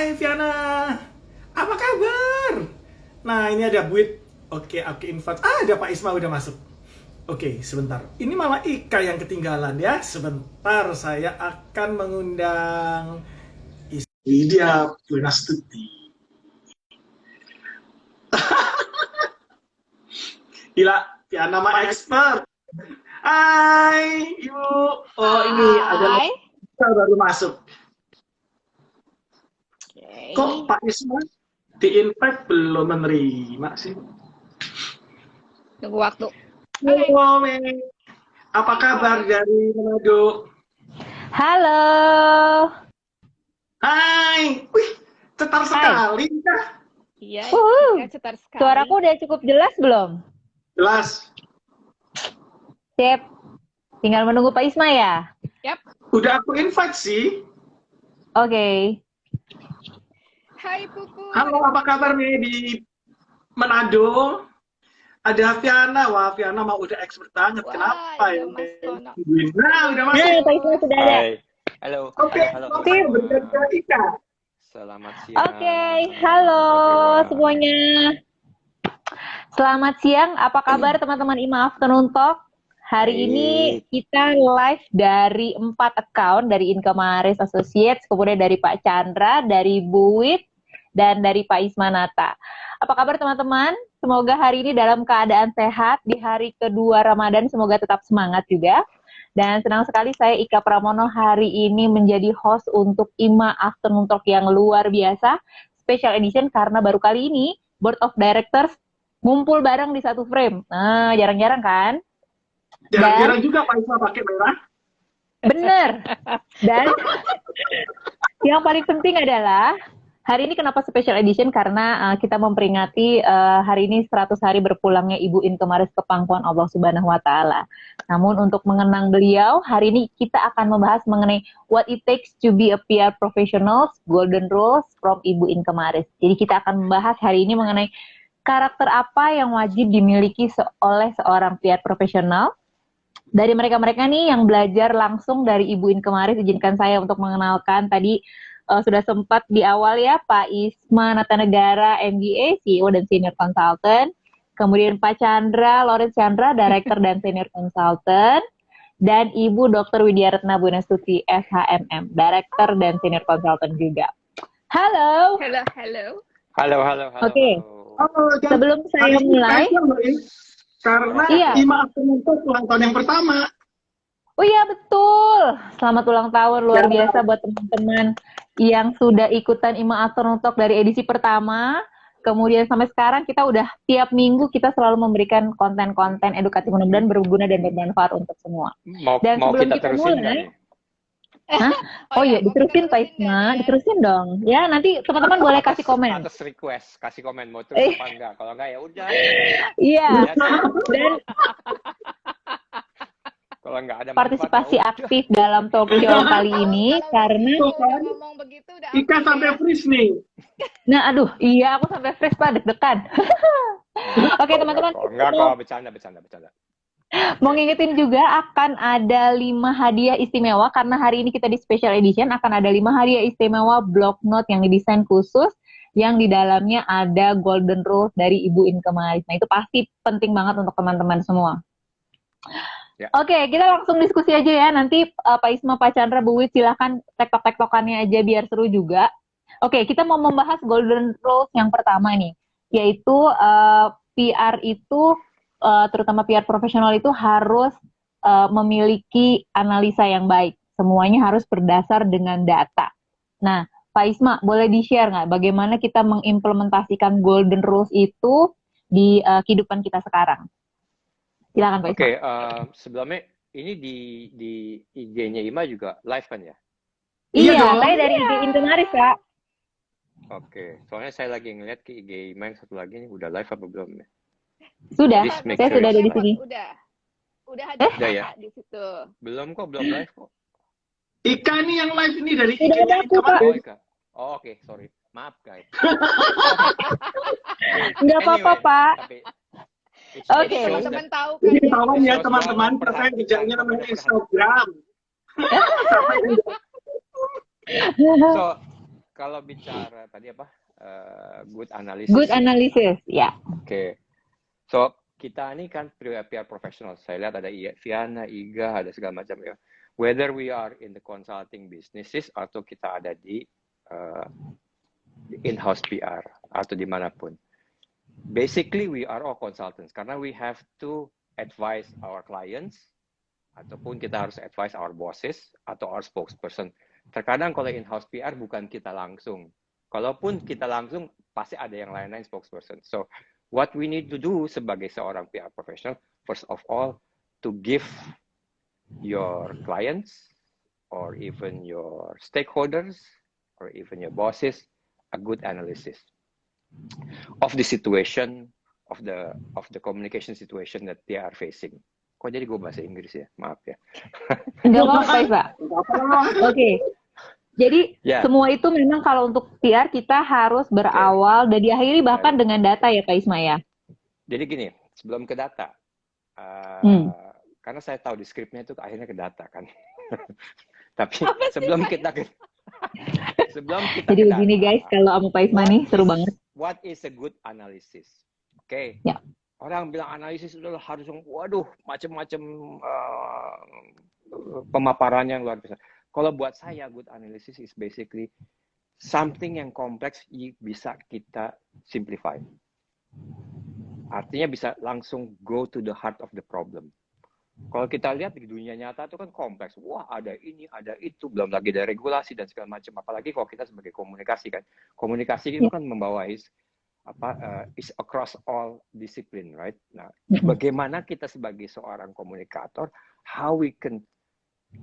Hai Viana, apa kabar? Nah ini ada Buit. Oke, invite. Ada Pak Isma udah masuk. Oke, sebentar. Ini malah Ika yang ketinggalan ya. Sebentar, saya akan mengundang Widya Punastuti. Gila, Viana mah expert. Hai, Ibu. Oh, ini ada Hai. baru masuk. Okay. Kok Pak Isma di-invite belum menerima sih? Tunggu waktu. Halo, Mei. Apa kabar dari Manado? Halo. Hai. Wih, cetar sekali kah? Iya, Wuhu. cetar sekali. Suaraku udah cukup jelas belum? Jelas. Sip. Tinggal menunggu Pak Isma ya? Yap. Udah aku invite sih. Oke. Hai Pupu. Halo, apa kabar nih di Manado? Ada Viana. Wah, Viana mau udah expert banget. Wah, Kenapa iya, ya? Mas Tono. Nah, udah masuk. Nah, Pak Isma sudah ada. Hai. Halo. Oke, Halo. oke, bentar ke Ika. Selamat siang. Oke, halo everyone. semuanya. Selamat siang, apa kabar teman-teman IMA Afternoon Talk? Hari Baik. ini kita live dari 4 account, dari Incamaris Associates, kemudian dari Pak Chandra, dari Buit, dan dari Pak Ismanata. Apa kabar teman-teman? Semoga hari ini dalam keadaan sehat, di hari kedua Ramadan semoga tetap semangat juga. Dan senang sekali saya Ika Pramono hari ini menjadi host untuk IMA Afternoon Talk yang luar biasa, special edition karena baru kali ini Board of Directors ngumpul bareng di satu frame. Nah, jarang-jarang kan? Jarang-jarang juga Pak Isma pakai merah. Bener. Dan yang paling penting adalah hari ini kenapa special edition? Karena kita memperingati hari ini 100 hari berpulangnya Ibu Incamaris ke pangkuan Allah Subhanahu wa Ta'ala. Namun untuk mengenang beliau, hari ini kita akan membahas mengenai what it takes to be a PR professional, golden rules from Ibu Incamaris. Jadi kita akan membahas hari ini mengenai karakter apa yang wajib dimiliki oleh seorang PR profesional. Dari mereka-mereka nih yang belajar langsung dari Ibu Incamaris, izinkan saya untuk mengenalkan tadi sudah sempat di awal ya Pak Isma Natanegara MBA, CEO dan Senior Consultant. Kemudian Pak Chandra, Lawrence Chandra, Director dan Senior Consultant. Dan Ibu Dr. Widya Retna Bunastuti, SHMM, Director dan Senior Consultant juga. Halo. Halo. Halo. Oke. Oh, Sebelum saya mulai, karena iya. IMA Afternoon Talk ulang tahun yang pertama. Oh iya betul. Selamat ulang tahun luar biasa buat teman-teman yang sudah ikutan IMA Afternoon Talk dari edisi pertama. Kemudian sampai sekarang kita udah tiap minggu kita selalu memberikan konten-konten edukatif mudah-mudahan berguna dan bermanfaat untuk semua. Dan Mau sebelum kita kita terusin mulai, kan? Hah? Oh iya, diterusin Pak Isma, diterusin dong. Ya, nanti teman-teman boleh kasih komen. Atas request, kasih komen mau terus apa enggak. Kalau enggak ya udah. Iya. Ya kan? Dan Kalau enggak ada partisipasi manfaat, ya udah. aktif dalam talk show kali ini karena Udah ngomong begitu udah. Ika sampai freeze nih. nah aduh, iya aku sampai fresh Pak, deg-degan. Oke, teman-teman. Enggak kok, bercanda. Mau ngingetin juga akan ada 5 hadiah istimewa karena hari ini kita di special edition akan ada 5 hadiah istimewa block note yang didesain khusus yang di dalamnya ada golden rules dari Ibu Incamaris. Nah, itu pasti penting banget untuk teman-teman semua. Ya. Oke, kita langsung diskusi aja ya. Nanti Pak Isma, Pak Chandra, Bu Wit silahkan tektok-tektokannya aja biar seru juga. Oke, kita mau membahas golden rules yang pertama nih, yaitu PR itu terutama PR profesional itu harus memiliki analisa yang baik. Semuanya harus berdasar dengan data. Nah, Pak Isma, boleh di-share nggak bagaimana kita mengimplementasikan golden rules itu di kehidupan kita sekarang? Silakan Pak Isma. Oke, sebelumnya ini di IG-nya IMA juga live kan ya? Iya, Iya dong. saya dari IG Incamaris, Kak. Oke, soalnya saya lagi ngeliat ke IG IMA yang satu lagi nih udah live apa belum ya? Sudah, Please make saya sure sudah ada di it's sini. Udah ada Udah ya? di situ. Belum live kok. Ika nih yang live ini dari Tidak ada aku, Pak. Oh, Ika. Oh, oke, sorry. Maaf, guys. Nggak apa-apa, Pak. Tapi Oke. Jadi teman-teman tahu kan. Jadi kawan ya Terus teman-teman, doang saya bijaknya namanya perhatikan. Instagram. So, kalau bicara tadi apa? Good analysis. Good analysis, ya. Oke. So, kita ini kan PR professional. Saya lihat ada Viana, Iga, ada segala macam ya. Whether we are in the consulting businesses atau kita ada di in-house PR atau dimanapun. Basically, we are all consultants karena we have to advise our clients ataupun kita harus advise our bosses atau our spokesperson. Terkadang kalau in-house PR bukan kita langsung. Kalaupun kita langsung, pasti ada yang lain-lain spokesperson. So, what we need to do sebagai seorang PR professional, first of all, to give your clients or even your stakeholders or even your bosses a good analysis of the situation, of the communication situation that they are facing. Kok jadi gue bahasa Inggris ya? Maaf ya. Nggak apa-apa, Pak. Oke. Jadi semua itu memang kalau untuk PR kita harus berawal dan diakhiri bahkan dengan data ya Pak Isma ya. Jadi gini, sebelum ke data, karena saya tahu di skripnya itu akhirnya ke data kan. Tapi sebelum kita ke Jadi begini guys, kalau sama Pak Isma nih seru banget. What is a good analysis? Oke. Ya. Orang bilang analisis itu harus waduh macam-macam pemaparan yang luar biasa. Kalau buat saya, good analysis is basically something yang kompleks bisa kita simplify. Artinya bisa langsung go to the heart of the problem. Kalau kita lihat di dunia nyata itu kan kompleks. Wah, ada ini, ada itu. Belum lagi ada regulasi dan segala macam. Apalagi kalau kita sebagai komunikasi kan. Komunikasi itu kan membawahi is across all discipline, right? Nah, bagaimana kita sebagai seorang komunikator, how we can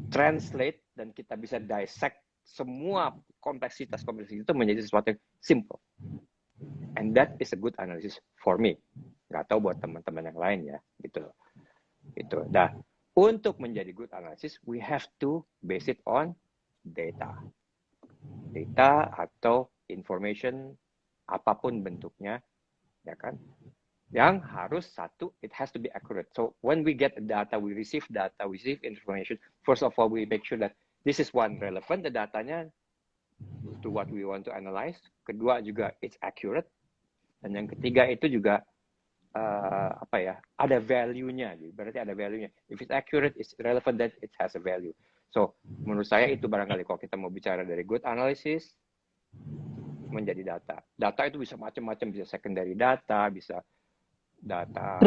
translate dan kita bisa dissect semua kompleksitas itu menjadi sesuatu yang simple. And that is a good analysis for me. Nggak tahu buat teman-teman yang lain ya, gitu. Itu. Nah, untuk menjadi good analysis, we have to base it on data. Data atau information apapun bentuknya, ya kan? Yang harus satu, it has to be accurate. So when we get data, we receive information. First of all, we make sure that this is one relevant, the datanya to what we want to analyze. Kedua juga it's accurate. Dan yang ketiga itu juga ada value-nya. Berarti ada value-nya. If it's accurate, it's relevant, then it has a value. So menurut saya itu barangkali kalau kita mau bicara dari good analysis menjadi data. Data itu bisa macam-macam, bisa secondary data, bisa data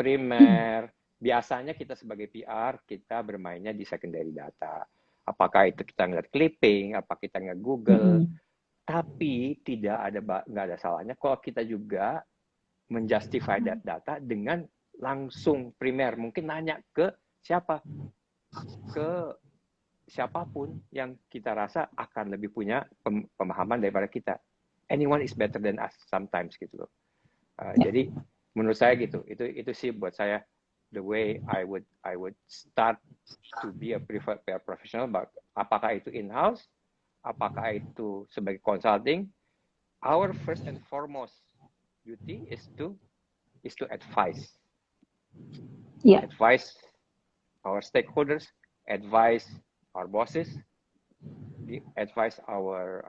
primer. Biasanya kita sebagai PR kita bermainnya di secondary data. Apakah itu kita ngeliat clipping, apa kita ngeliat Google. Tapi nggak ada salahnya kalau kita juga menjustify data dengan langsung primer. Mungkin nanya ke siapapun yang kita rasa akan lebih punya pemahaman daripada kita. Anyone is better than us sometimes gitu loh. Jadi menurut saya gitu, itu sih buat saya the way I would start to be a preferred PR professional. Apakah itu in-house, apakah itu sebagai consulting, our first and foremost duty is to advise, advise our stakeholders, advise our bosses, advise our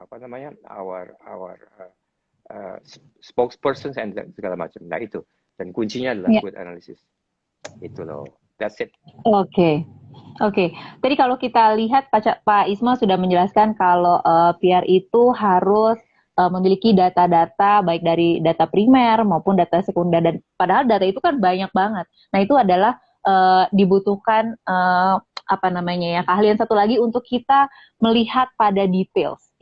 spokespersons and segala macam. Nah itu, dan kuncinya adalah good analysis. Itu loh, that's it. Oke. Tadi kalau kita lihat Pak Isma sudah menjelaskan kalau PR itu harus memiliki data-data baik dari data primer maupun data sekunder, dan padahal data itu kan banyak banget. Nah itu adalah dibutuhkan keahlian satu lagi untuk kita melihat pada details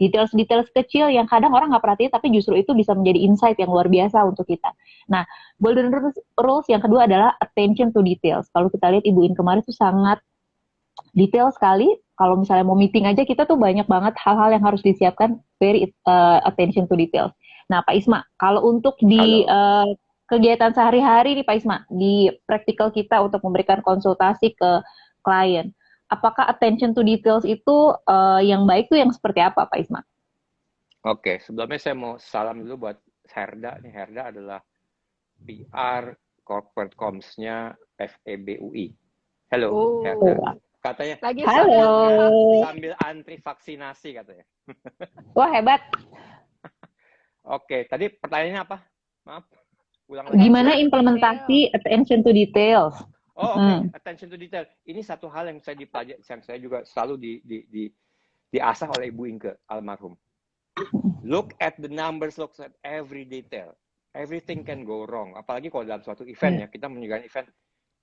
kecil yang kadang orang nggak perhatiin, tapi justru itu bisa menjadi insight yang luar biasa untuk kita. Nah, golden rules yang kedua adalah attention to details. Kalau kita lihat Ibu In kemarin itu sangat detail sekali. Kalau misalnya mau meeting aja kita tuh banyak banget hal-hal yang harus disiapkan, very attention to details. Nah, Pak Isma, kalau untuk di kegiatan sehari-hari nih Pak Isma, di praktikal kita untuk memberikan konsultasi ke klien, apakah attention to details itu yang baik tuh yang seperti apa Pak Isma? Oke, sebelumnya saya mau salam dulu buat Herda. Herda adalah PR Corporate Comms-nya FEBUI. Hello, Herda. Katanya Lagi Halo. sambil antri vaksinasi katanya. Wah, hebat. Oke, tadi pertanyaannya apa? Maaf, ulang lagi. Gimana implementasi attention to details? Oh, oke. Attention to detail. Ini satu hal yang saya dipelajari, yang saya juga selalu diasah oleh Ibu Inke almarhum. Look at the numbers, look at every detail. Everything can go wrong. Apalagi kalau dalam suatu event ya, kita menyediakan event,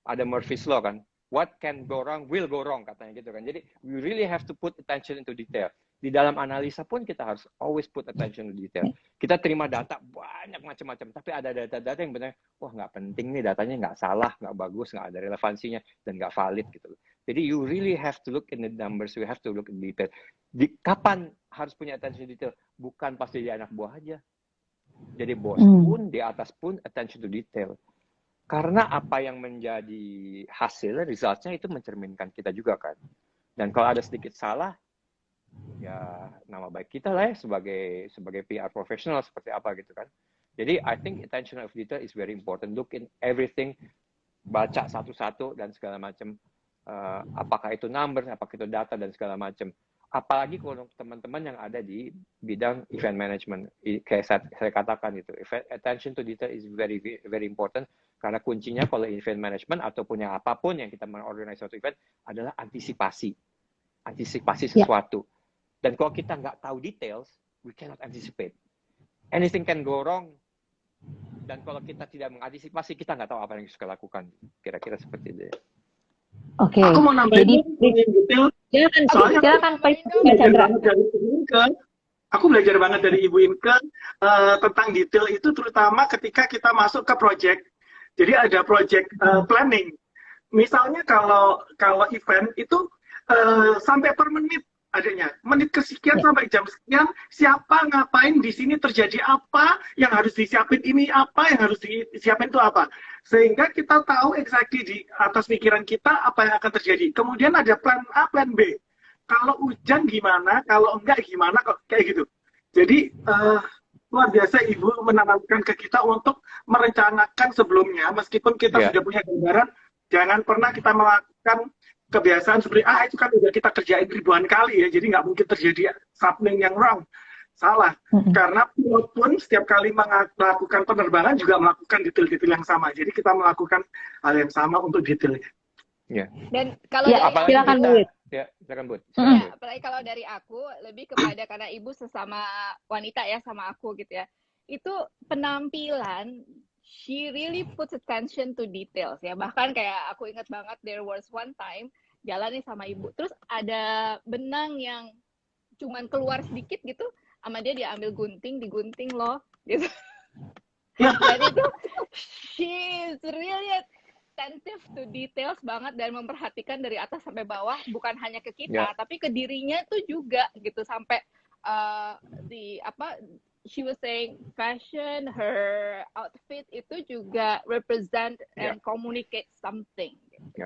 ada Murphy's Law kan. What can go wrong will go wrong katanya gitu kan. Jadi we really have to put attention into detail. Di dalam analisa pun kita harus always put attention to detail. Kita terima data banyak macam-macam, tapi ada data-data yang benar, wah nggak penting nih, datanya nggak salah, nggak bagus, nggak ada relevansinya, dan nggak valid gitu. Jadi you really have to look in the numbers, you have to look in detail. Kapan harus punya attention to detail? Bukan pas jadi anak buah aja. Jadi bos pun, di atas pun attention to detail. Karena apa yang menjadi hasil, results-nya itu mencerminkan kita juga kan. Dan kalau ada sedikit salah, ya nama baik kita lah ya sebagai PR profesional seperti apa gitu kan. Jadi I think attention of detail is very important. Look in everything, baca satu-satu dan segala macam. Apakah itu number, apakah itu data dan segala macam. Apalagi kalau teman-teman yang ada di bidang event management, kayak saya katakan itu, attention to detail is very very important. Karena kuncinya kalau event management ataupun yang apapun yang kita mengorganisasi suatu event adalah antisipasi sesuatu. Dan kalau kita nggak tahu details, we cannot anticipate. Anything can go wrong. Dan kalau kita tidak mengantisipasi, kita nggak tahu apa yang harus kita lakukan. Kira-kira seperti itu. Oke. Aku mau nambahin Jadi detail. silakan Pak Belajar Chandra. banget dari Ibu Inke. Aku belajar banget dari Ibu Inke tentang detail itu, terutama ketika kita masuk ke project. Jadi ada project planning. Misalnya kalau event itu sampai per menit adanya, menit kesekian sampai jam sekian, siapa ngapain di sini, terjadi apa, yang harus disiapin ini apa, yang harus disiapin itu apa, sehingga kita tahu exactly di atas pikiran kita apa yang akan terjadi. Kemudian ada plan A, plan B. Kalau hujan gimana, kalau enggak gimana, kok kayak gitu. Jadi luar biasa Ibu menanamkan ke kita untuk merencanakan sebelumnya, meskipun kita sudah punya gambaran, jangan pernah kita melakukan kebiasaan seperti itu kan udah kita kerjain ribuan kali ya, jadi nggak mungkin terjadi something yang wrong, salah. Karena pilot pun setiap kali melakukan penerbangan juga melakukan detail-detail yang sama, jadi kita melakukan hal yang sama untuk detailnya. Dan kalau silakan Bu. Silakan Bu. Apalagi kalau dari aku lebih kepada karena ibu sesama wanita ya sama aku gitu ya. Itu penampilan, she really puts attention to details ya. Bahkan kayak aku ingat banget there was one time jalan nih sama ibu, terus ada benang yang cuman keluar sedikit gitu, sama dia ambil gunting, digunting loh gitu. Dan itu she's really attentive to details banget dan memperhatikan dari atas sampai bawah, bukan hanya ke kita tapi ke dirinya tuh juga gitu, sampai she was saying fashion, her outfit itu juga represent and communicate something.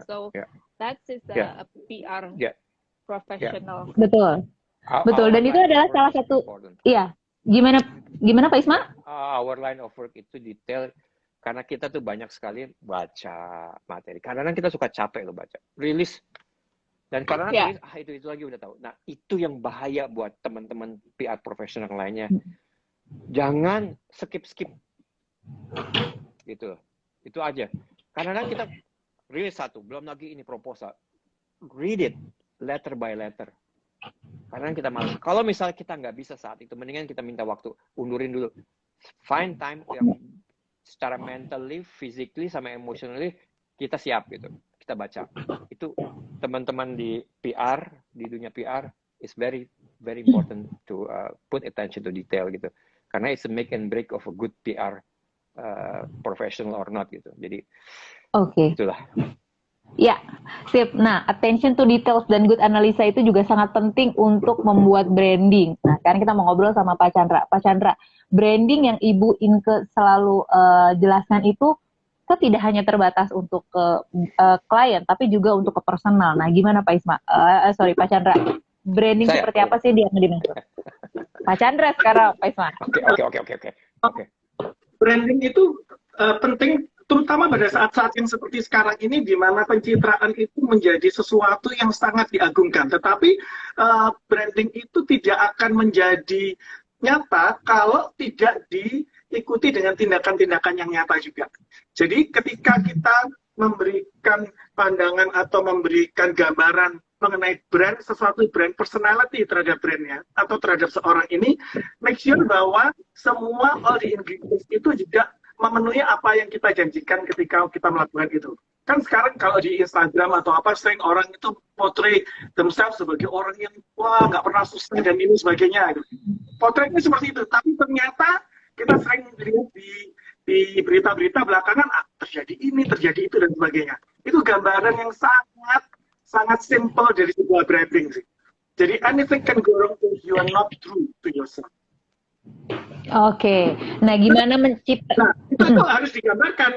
So that's a PR professional. Betul. Betul, dan itu adalah salah satu gimana Pak Isma? Our line of work itu detail. Karena kita tuh banyak sekali baca materi. Kadang-kadang kita suka capek loh baca. Rilis. Dan karena itu lagi udah tahu. Nah, itu yang bahaya buat teman-teman PR profesional lainnya. Jangan skip. Gitu. Itu aja. Kadang-kadang kita rilis satu. Belum lagi ini proposal. Read it. Letter by letter. Karena kita malas. Kalau misalnya kita nggak bisa saat itu, mendingan kita minta waktu. Undurin dulu. Find time yang secara mentally, physically, sama emotionally kita siap gitu. Kita baca. Itu teman-teman di PR, di dunia PR is very very important to put attention to detail gitu. Karena it's a make and break of a good PR professional or not gitu. Jadi itulah. Ya, sip. Nah, attention to details dan good analisa itu juga sangat penting untuk membuat branding. Nah, sekarang kita mau ngobrol sama Pak Chandra. Pak Chandra, branding yang Ibu Inke selalu jelaskan itu kan tidak hanya terbatas untuk ke klien, tapi juga untuk ke personal. Nah, gimana Pak Isma? Pak Chandra, branding seperti apa sih dia dimaksud? Pak Chandra sekarang, Pak Isma. Oke. Branding itu penting terutama pada saat-saat yang seperti sekarang ini, di mana pencitraan itu menjadi sesuatu yang sangat diagungkan. Tetapi branding itu tidak akan menjadi nyata kalau tidak diikuti dengan tindakan-tindakan yang nyata juga. Jadi ketika kita memberikan pandangan atau memberikan gambaran mengenai brand, sesuatu brand, personality terhadap brandnya atau terhadap seorang ini, make sure bahwa semua all the ingredients itu juga memenuhi apa yang kita janjikan ketika kita melakukan itu. Kan sekarang kalau di Instagram atau apa, sering orang itu portray themselves sebagai orang yang wah nggak pernah susah dan ini sebagainya. Potretnya seperti itu, tapi ternyata kita sering lihat di berita-berita belakangan terjadi ini, terjadi itu dan sebagainya. Itu gambaran yang sangat simple dari sebuah branding sih. Jadi anything can go wrong if you are not true to yourself. Oke, nah gimana menciptakan? Nah, itu tuh harus digambarkan.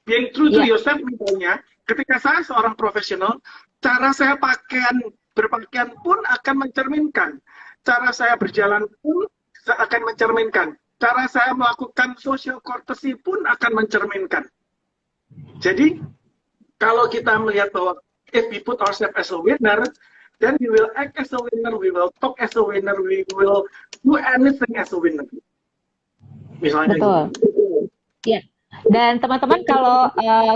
Being true to yourself misalnya, ketika saya seorang profesional, cara saya berpakaian pun akan mencerminkan. Cara saya berjalan pun akan mencerminkan. Cara saya melakukan social courtesy pun akan mencerminkan. Jadi, kalau kita melihat bahwa if we put ourselves as a winner, then we will act as a winner, we will talk as a winner, we will do anything as a winner. Misalnya Betul. Ya. Dan teman-teman kalau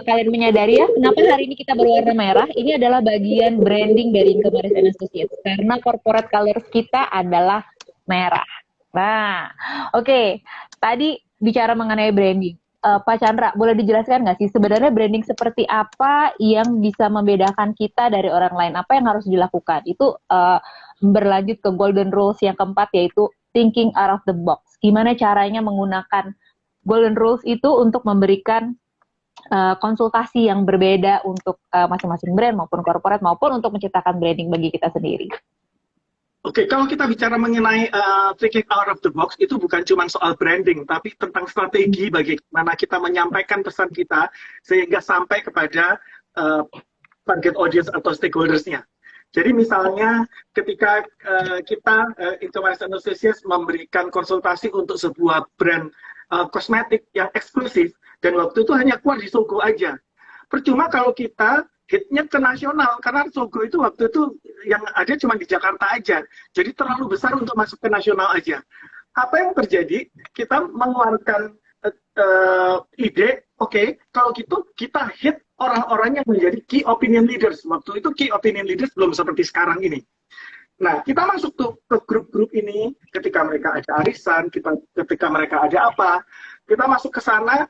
kalian menyadari ya, kenapa hari ini kita berwarna merah? Ini adalah bagian branding dari Incomaris and Associates karena corporate colors kita adalah merah. Nah, oke. Tadi bicara mengenai branding. Pak Chandra, boleh dijelaskan nggak sih sebenarnya branding seperti apa yang bisa membedakan kita dari orang lain? Apa yang harus dilakukan? Itu berlanjut ke golden rules yang keempat, yaitu thinking out of the box. Gimana caranya menggunakan golden rules itu untuk memberikan konsultasi yang berbeda untuk masing-masing brand maupun corporate maupun untuk menciptakan branding bagi kita sendiri. Oke, kalau kita bicara mengenai thinking out of the box, itu bukan cuma soal branding, tapi tentang strategi bagaimana kita menyampaikan pesan kita sehingga sampai kepada target audience atau stakeholders-nya. Jadi misalnya ketika kita Incomaris and Associates memberikan konsultasi untuk sebuah brand kosmetik yang eksklusif, dan waktu itu hanya keluar di Sogo aja. Percuma kalau kita hitnya ke nasional, karena Sogo itu waktu itu yang ada cuma di Jakarta aja. Jadi terlalu besar untuk masuk ke nasional aja. Apa yang terjadi? Kita mengeluarkan ide, oke, kalau gitu kita hit orang-orang yang menjadi key opinion leaders. Waktu itu key opinion leaders belum seperti sekarang ini. Nah, kita masuk tuh ke grup-grup ini ketika mereka ada arisan, ketika mereka ada apa, kita masuk ke sana,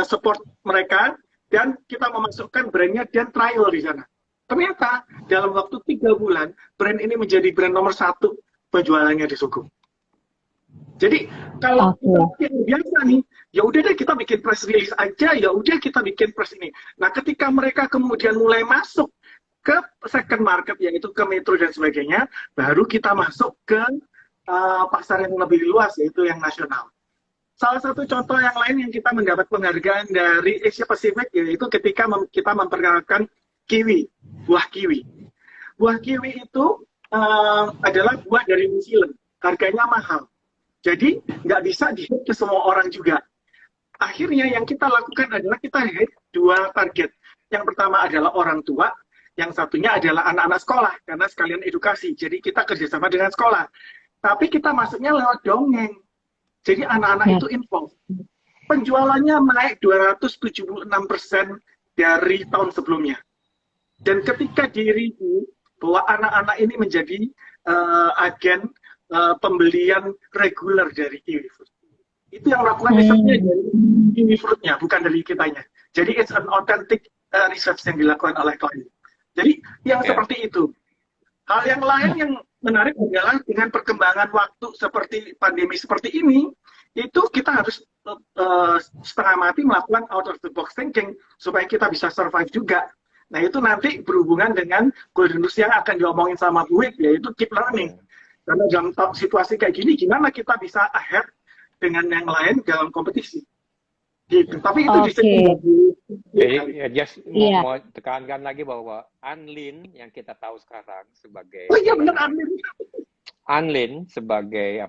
support mereka, dan kita memasukkan brandnya dan trial di sana. Ternyata dalam waktu 3 bulan, brand ini menjadi brand nomor 1 penjualannya di Sogo. Jadi kalau kita biasa nih, ya udah deh kita bikin press release aja, ya udah kita bikin press ini. Nah, ketika mereka kemudian mulai masuk ke second market, yaitu ke metro dan sebagainya, baru kita masuk ke pasar yang lebih luas, yaitu yang nasional. Salah satu contoh yang lain yang kita mendapat penghargaan dari Asia Pacific, yaitu ketika kita memperkenalkan kiwi, buah kiwi. Buah kiwi itu adalah buah dari New Zealand, harganya mahal. Jadi nggak bisa di-hit ke semua orang juga. Akhirnya yang kita lakukan adalah kita hit 2 target. Yang pertama adalah orang tua, yang satunya adalah anak-anak sekolah, karena sekalian edukasi. Jadi kita kerjasama dengan sekolah. Tapi kita masuknya lewat dongeng. Jadi anak-anak itu involved. Penjualannya naik 276% dari tahun sebelumnya. Dan ketika di-review bahwa anak-anak ini menjadi agen pembelian reguler dari Kiwi Fruit. Itu yang melakukan risetnya dari Kiwi Fruit-nya, bukan dari kitanya. Jadi it's an authentic research yang dilakukan oleh klien. Jadi yang seperti itu. Hal yang lain yang menarik adalah dengan perkembangan waktu seperti pandemi seperti ini, itu kita harus setengah mati melakukan out of the box thinking supaya kita bisa survive juga. Nah itu nanti berhubungan dengan golden rules yang akan diomongin sama Bu Wik, yaitu keep learning. Karena dalam situasi kayak gini, gimana kita bisa ahead dengan yang lain dalam kompetisi. Gitu. Tapi itu Jadi just mau tekankan lagi bahwa Anlin yang kita tahu sekarang sebagai benar Anlin sebagai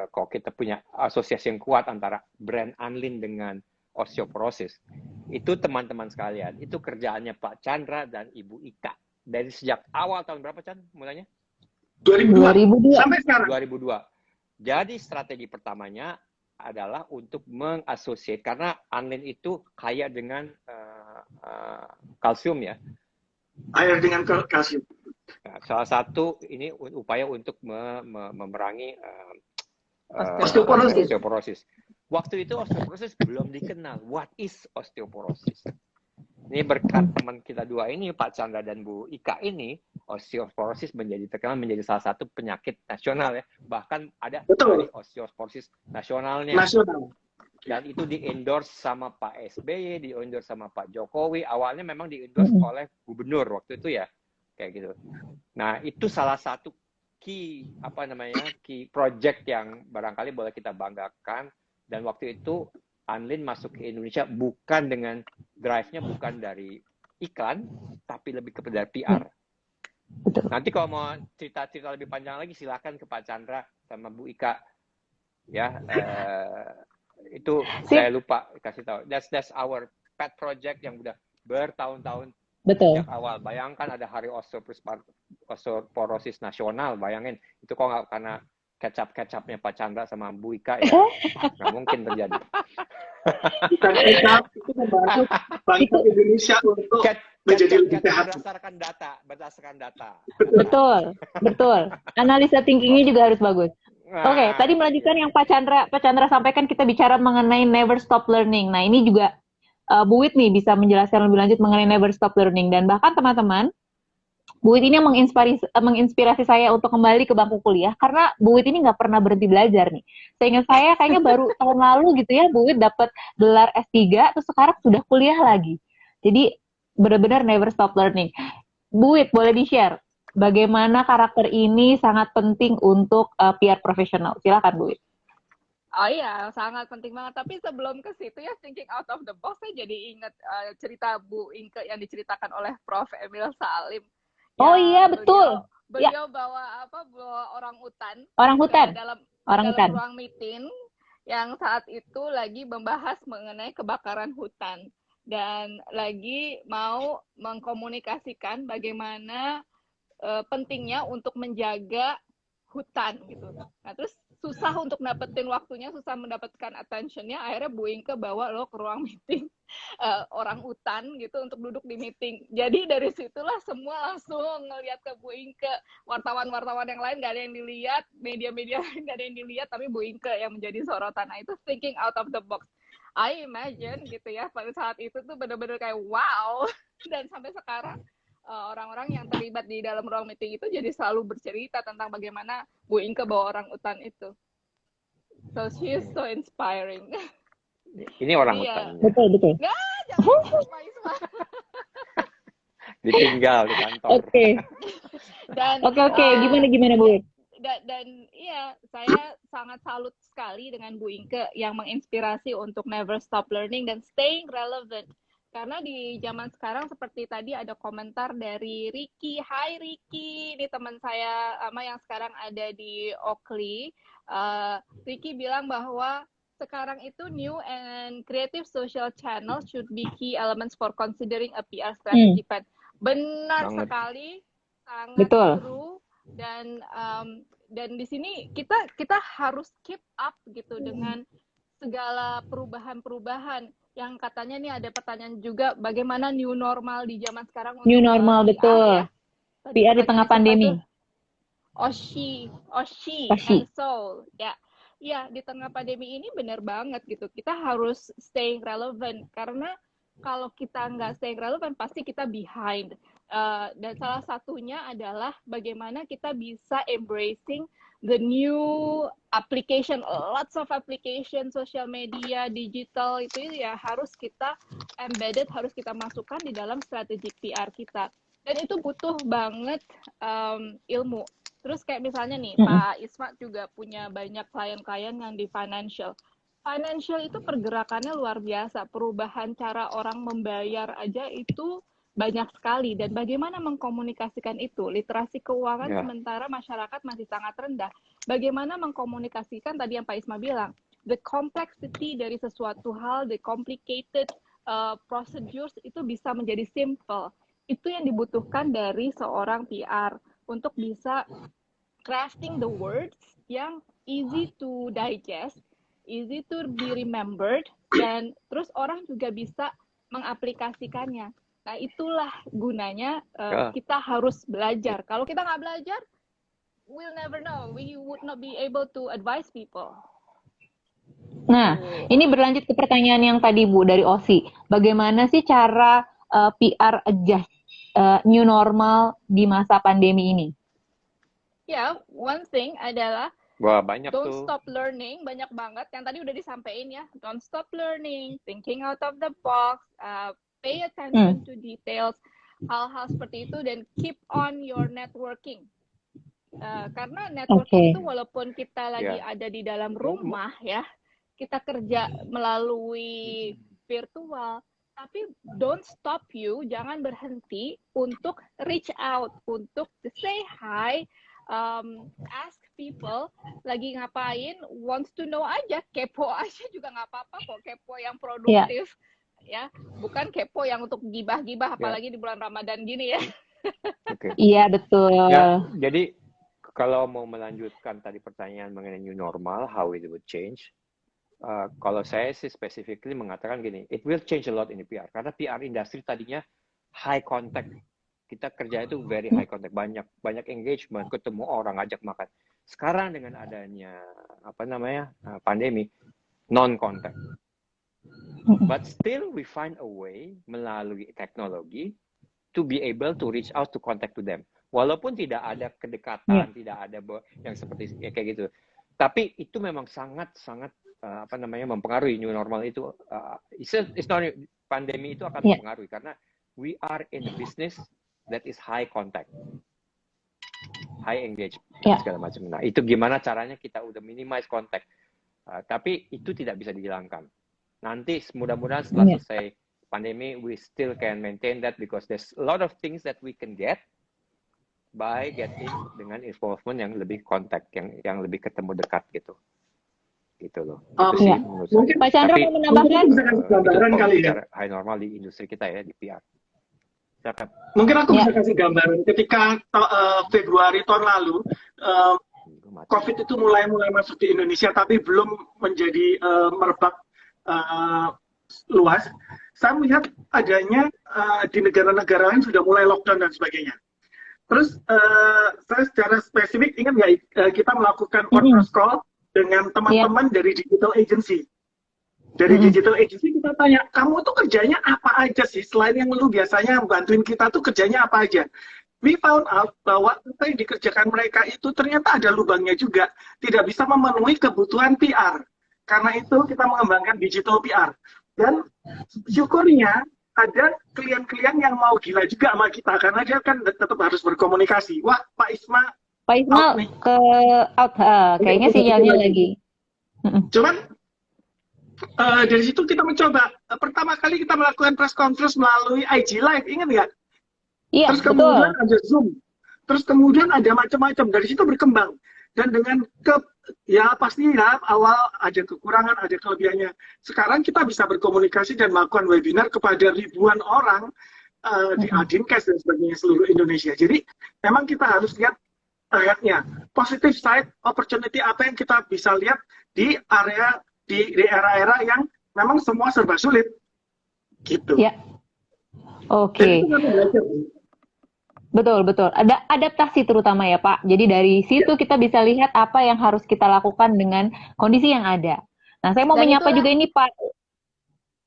kok kita punya asosiasi yang kuat antara brand Anlin dengan osteoporosis Itu teman-teman sekalian, itu kerjaannya Pak Chandra dan Ibu Ika. Dari sejak awal tahun berapa, Chan, mulainya? 2002 2002. sampai sekarang. 2002. Jadi strategi pertamanya adalah untuk mengasosiasi, karena Anlin itu kaya dengan kalsium ya. Air dengan kalsium. Nah, salah satu ini upaya untuk memerangi Osteoporosis. osteoporosis. Waktu itu osteoporosis belum dikenal. What is osteoporosis? Ini berkat teman kita dua ini, Pak Chandra dan Bu Ika ini, osteoporosis terkenal menjadi salah satu penyakit nasional ya. Bahkan ada Betul. osteoporosis nasionalnya. Nasional. Dan itu di-endorse sama Pak SBY, di-endorse sama Pak Jokowi. Awalnya memang di-endorse oleh gubernur waktu itu ya. Kayak gitu. Nah, itu salah satu key project yang barangkali boleh kita banggakan. Dan waktu itu Anlin masuk ke Indonesia bukan dengan drive-nya bukan dari iklan, tapi lebih kepada PR. Betul. Nanti kalau mau cerita-cerita lebih panjang lagi silakan ke Pak Chandra sama Bu Ika. Ya, itu saya lupa kasih tahu. That's our pet project yang udah bertahun-tahun Betul. sejak awal. Bayangkan ada hari osteoporosis nasional, bayangin. Itu kok nggak karena kecap-kecapnya Pak Chandra sama Bu Ika ya, nggak mungkin terjadi. Bukan kecap, itu membantu bangsa Indonesia untuk menjadi lebih sehat. Berdasarkan data. Betul. Analisa thinkingnya juga harus bagus. Oke, tadi melanjutkan yang Pak Chandra sampaikan, kita bicara mengenai never stop learning. Nah, ini juga Bu Wit nih bisa menjelaskan lebih lanjut mengenai never stop learning, dan bahkan teman-teman, Bu Wit ini yang menginspirasi saya untuk kembali ke bangku kuliah, karena Bu Wit ini nggak pernah berhenti belajar nih. Seingat saya kayaknya baru tahun lalu gitu ya, Bu Wit dapat gelar S3, terus sekarang sudah kuliah lagi. Jadi benar-benar never stop learning. Bu Wit, boleh di-share bagaimana karakter ini sangat penting untuk PR profesional? Silakan Bu Wit. Oh iya, sangat penting banget. Tapi sebelum ke situ ya, thinking out of the box, saya jadi ingat cerita Bu Inke yang diceritakan oleh Prof. Emil Salim. Oh iya, betul. Beliau bawa orang hutan. Dalam ruang meeting yang saat itu lagi membahas mengenai kebakaran hutan dan lagi mau mengkomunikasikan bagaimana pentingnya untuk menjaga hutan gitu. Nah, terus susah untuk dapetin waktunya, susah mendapatkan attention-nya, akhirnya Bu Inke bawa lo ke ruang meeting orang hutan gitu untuk duduk di meeting. Jadi dari situlah semua langsung ngelihat ke Bu Inke. Wartawan-wartawan yang lain gak ada yang dilihat, media-media lain gak ada yang dilihat, tapi Bu Inke yang menjadi sorotan. Nah, itu thinking out of the box. I imagine gitu ya, pada saat itu tuh bener-bener kayak wow. Dan sampai sekarang orang-orang yang terlibat di dalam ruang meeting itu jadi selalu bercerita tentang bagaimana Bu Inke bawa orang hutan itu. So she is so inspiring. Ini orang hutan. Betul. Nggak, jangan Pak Isma. Ditinggal di kantor. Oke. Gimana Bu? Dan iya, saya sangat salut sekali dengan Bu Inke yang menginspirasi untuk never stop learning dan staying relevant. Karena di zaman sekarang seperti tadi ada komentar dari Ricky. Hai Ricky, ini teman saya yang sekarang ada di Oakley. Ricky bilang bahwa sekarang itu new and creative social channel should be key elements for considering a PR strategy plan. Benar sekali, sangat true. Dan di sini kita harus keep up gitu dengan segala perubahan-perubahan. Yang katanya nih ada pertanyaan juga, bagaimana new normal di zaman sekarang? New normal, betul. PR di tengah pandemi. Oshi and Soul. Ya, di tengah pandemi ini benar banget gitu. Kita harus stay relevant, karena kalau kita nggak stay relevant, pasti kita behind. Dan salah satunya adalah bagaimana kita bisa embracing the new application, lots of application, social media, digital, itu ya harus kita embedded, harus kita masukkan di dalam strategi PR kita. Dan itu butuh banget ilmu. Terus kayak misalnya nih, Pak Isma juga punya banyak klien-klien yang di financial. Financial itu pergerakannya luar biasa. Perubahan cara orang membayar aja itu banyak sekali, dan bagaimana mengkomunikasikan itu, literasi keuangan sementara masyarakat masih sangat rendah. Bagaimana mengkomunikasikan tadi yang Pak Isma bilang, the complexity dari sesuatu hal, the complicated procedures itu bisa menjadi simple. Itu yang dibutuhkan dari seorang PR untuk bisa crafting the words yang easy to digest, easy to be remembered, dan terus orang juga bisa mengaplikasikannya. Nah, itulah gunanya kita harus belajar. Kalau kita nggak belajar, we'll never know. We would not be able to advise people. Nah, ini berlanjut ke pertanyaan yang tadi Bu dari Osi. Bagaimana sih cara PR adjust new normal di masa pandemi ini? Ya, one thing adalah Wah, banyak don't tuh. stop learning, banyak banget. Yang tadi udah disampaikan ya. Don't stop learning, thinking out of the box, pay attention to details, hal-hal seperti itu, dan keep on your networking. Karena networking itu walaupun kita lagi ada di dalam rumah ya, kita kerja melalui virtual, tapi don't stop you, jangan berhenti untuk reach out, untuk say hi, ask people lagi ngapain, wants to know aja, kepo aja juga nggak apa-apa kok, kepo yang produktif ya, bukan kepo yang untuk gibah-gibah, apalagi di bulan Ramadan gini ya. Iya, betul. Ya, jadi kalau mau melanjutkan tadi pertanyaan mengenai new normal, how it would change, kalau saya sih specifically mengatakan gini, it will change a lot in the PR, karena PR industri tadinya high contact, kita kerja itu very high contact, banyak engagement, ketemu orang, ajak makan. Sekarang dengan adanya pandemi, non contact, but still we find a way melalui teknologi to be able to reach out to contact to them, walaupun tidak ada kedekatan, tidak ada yang seperti kayak gitu, tapi itu memang sangat mempengaruhi new normal itu. It's not, pandemi itu akan mempengaruhi karena we are in a business that is high contact, high engagement, segala macam. Nah, itu gimana caranya kita udah minimize contact, tapi itu tidak bisa dihilangkan. Nanti mudah-mudahan setelah selesai pandemi, we still can maintain that because there's a lot of things that we can get by getting dengan involvement yang lebih kontak, yang lebih ketemu dekat gitu loh. Iya. Mungkin Pak Chandra mau menambahkan? Bisa kasih gambaran kali ya. High normal di industri kita ya, di PR. Silakan. Mungkin aku bisa kasih gambaran. Ketika Februari tahun lalu, COVID itu mulai masuk di Indonesia, tapi belum menjadi merebak luas. Saya melihat adanya di negara-negara lain sudah mulai lockdown dan sebagainya. Terus saya secara spesifik ingat nggak kita melakukan conference call dengan teman-teman dari digital agency. Dari digital agency kita tanya, kamu tuh kerjanya apa aja sih? Selain yang lu biasanya bantuin kita tuh kerjanya apa aja? We found out bahwa apa yang dikerjakan mereka itu ternyata ada lubangnya juga. Tidak bisa memenuhi kebutuhan PR. Karena itu kita mengembangkan digital PR. Dan syukurnya ada klien-klien yang mau gila juga sama kita. Karena dia kan tetap harus berkomunikasi. Wah, Pak Isma ke out, kayaknya sinyalnya lagi. Cuman dari situ kita mencoba. Pertama kali kita melakukan press conference melalui IG Live, ingat nggak? Iya, terus kemudian ada Zoom. Terus kemudian ada macam-macam. Dari situ berkembang. Dan dengan pasti awal ada kekurangan, ada kelebihannya. Sekarang kita bisa berkomunikasi dan melakukan webinar kepada ribuan orang di Adinkes dan sebagainya seluruh Indonesia. Jadi memang kita harus lihat positive side, opportunity apa yang kita bisa lihat di area di era-era yang memang semua serba sulit, gitu. Ya, oke. Betul. Ada adaptasi terutama ya Pak. Jadi dari situ kita bisa lihat apa yang harus kita lakukan dengan kondisi yang ada. Nah, saya mau menyapa juga ini Pak.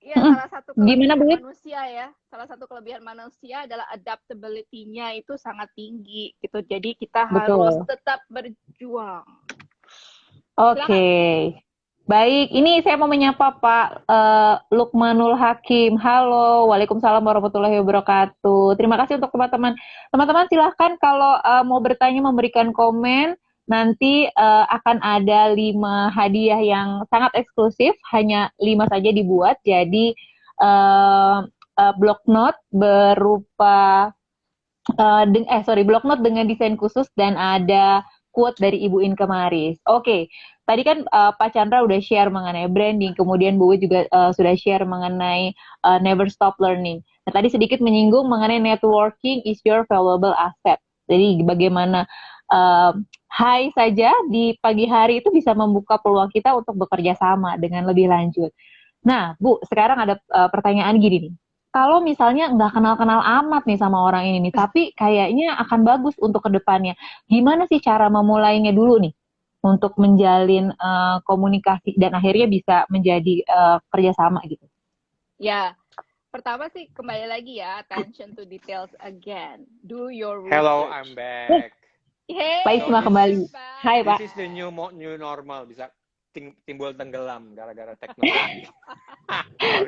Ya, salah satu kelebihan Bu? manusia ya. Salah satu kelebihan manusia adalah adaptability-nya itu sangat tinggi gitu. Jadi kita harus tetap berjuang. Oke. Baik, ini saya mau menyapa Pak Lukmanul Hakim. Halo, waalaikumsalam warahmatullahi wabarakatuh. Terima kasih untuk teman-teman. Teman-teman silahkan kalau mau bertanya, memberikan komen. Nanti akan ada 5 hadiah yang sangat eksklusif, hanya 5 saja dibuat. Jadi block note berupa block note dengan desain khusus dan ada quote dari Ibu Inke Maris. Oke, tadi kan Pak Chandra udah share mengenai branding, kemudian Bu Wit juga sudah share mengenai never stop learning. Nah, tadi sedikit menyinggung mengenai networking is your valuable asset. Jadi bagaimana hai saja di pagi hari itu bisa membuka peluang kita untuk bekerja sama dengan lebih lanjut. Nah, Bu, sekarang ada pertanyaan gini nih. Kalau misalnya nggak kenal-kenal amat nih sama orang ini nih, tapi kayaknya akan bagus untuk kedepannya. Gimana sih cara memulainya dulu nih? Untuk menjalin komunikasi dan akhirnya bisa menjadi kerjasama gitu. Ya, pertama sih kembali lagi ya, attention to details again. Do your research. Hello, I'm back. Hey, Pak Isma kembali. Hai Pak. This is the new normal, bisa timbul tenggelam gara-gara teknologi.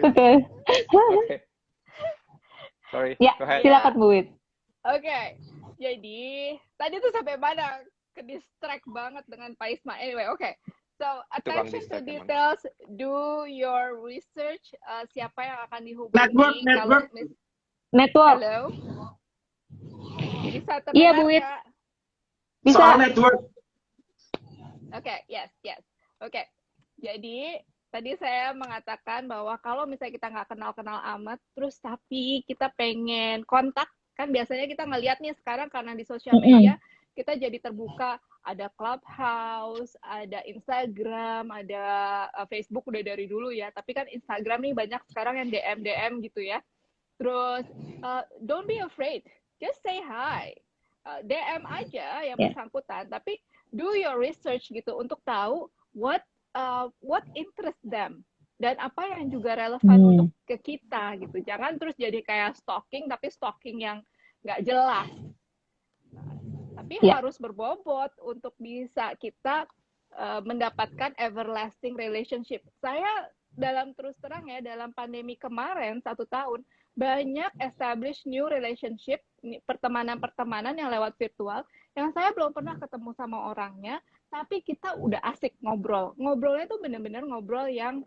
Betul. Okay. Sorry, Ya, go ahead. silakan Bu Wit. Oke, jadi tadi tuh sampai mana? Ke-distract banget dengan Pak Isma. Anyway, oke. So, attention to distract, details, do your research. Siapa yang akan dihubungi? Network. Network. Halo? Bisa terdengar Iya, Bu Wit. nggak? Bisa. Soal network. Oke, yes. Oke, jadi tadi saya mengatakan bahwa kalau misalnya kita nggak kenal-kenal amat, terus tapi kita pengen kontak, kan biasanya kita ngeliat nih sekarang karena di sosial media, kita jadi terbuka, ada Clubhouse, ada Instagram, ada Facebook udah dari dulu ya, tapi kan Instagram nih banyak sekarang yang DM gitu ya. Terus, don't be afraid, just say hi. DM aja yang bersangkutan, tapi do your research gitu untuk tahu what interest them dan apa yang juga relevan untuk ke kita gitu. Jangan terus jadi kayak stalking tapi stalking yang nggak jelas. Tapi harus berbobot untuk bisa kita mendapatkan everlasting relationship. Saya dalam terus terang ya, dalam pandemi kemarin 1 tahun banyak establish new relationship, pertemanan-pertemanan yang lewat virtual yang saya belum pernah ketemu sama orangnya, tapi kita udah asik ngobrol. Ngobrolnya tuh bener-bener ngobrol yang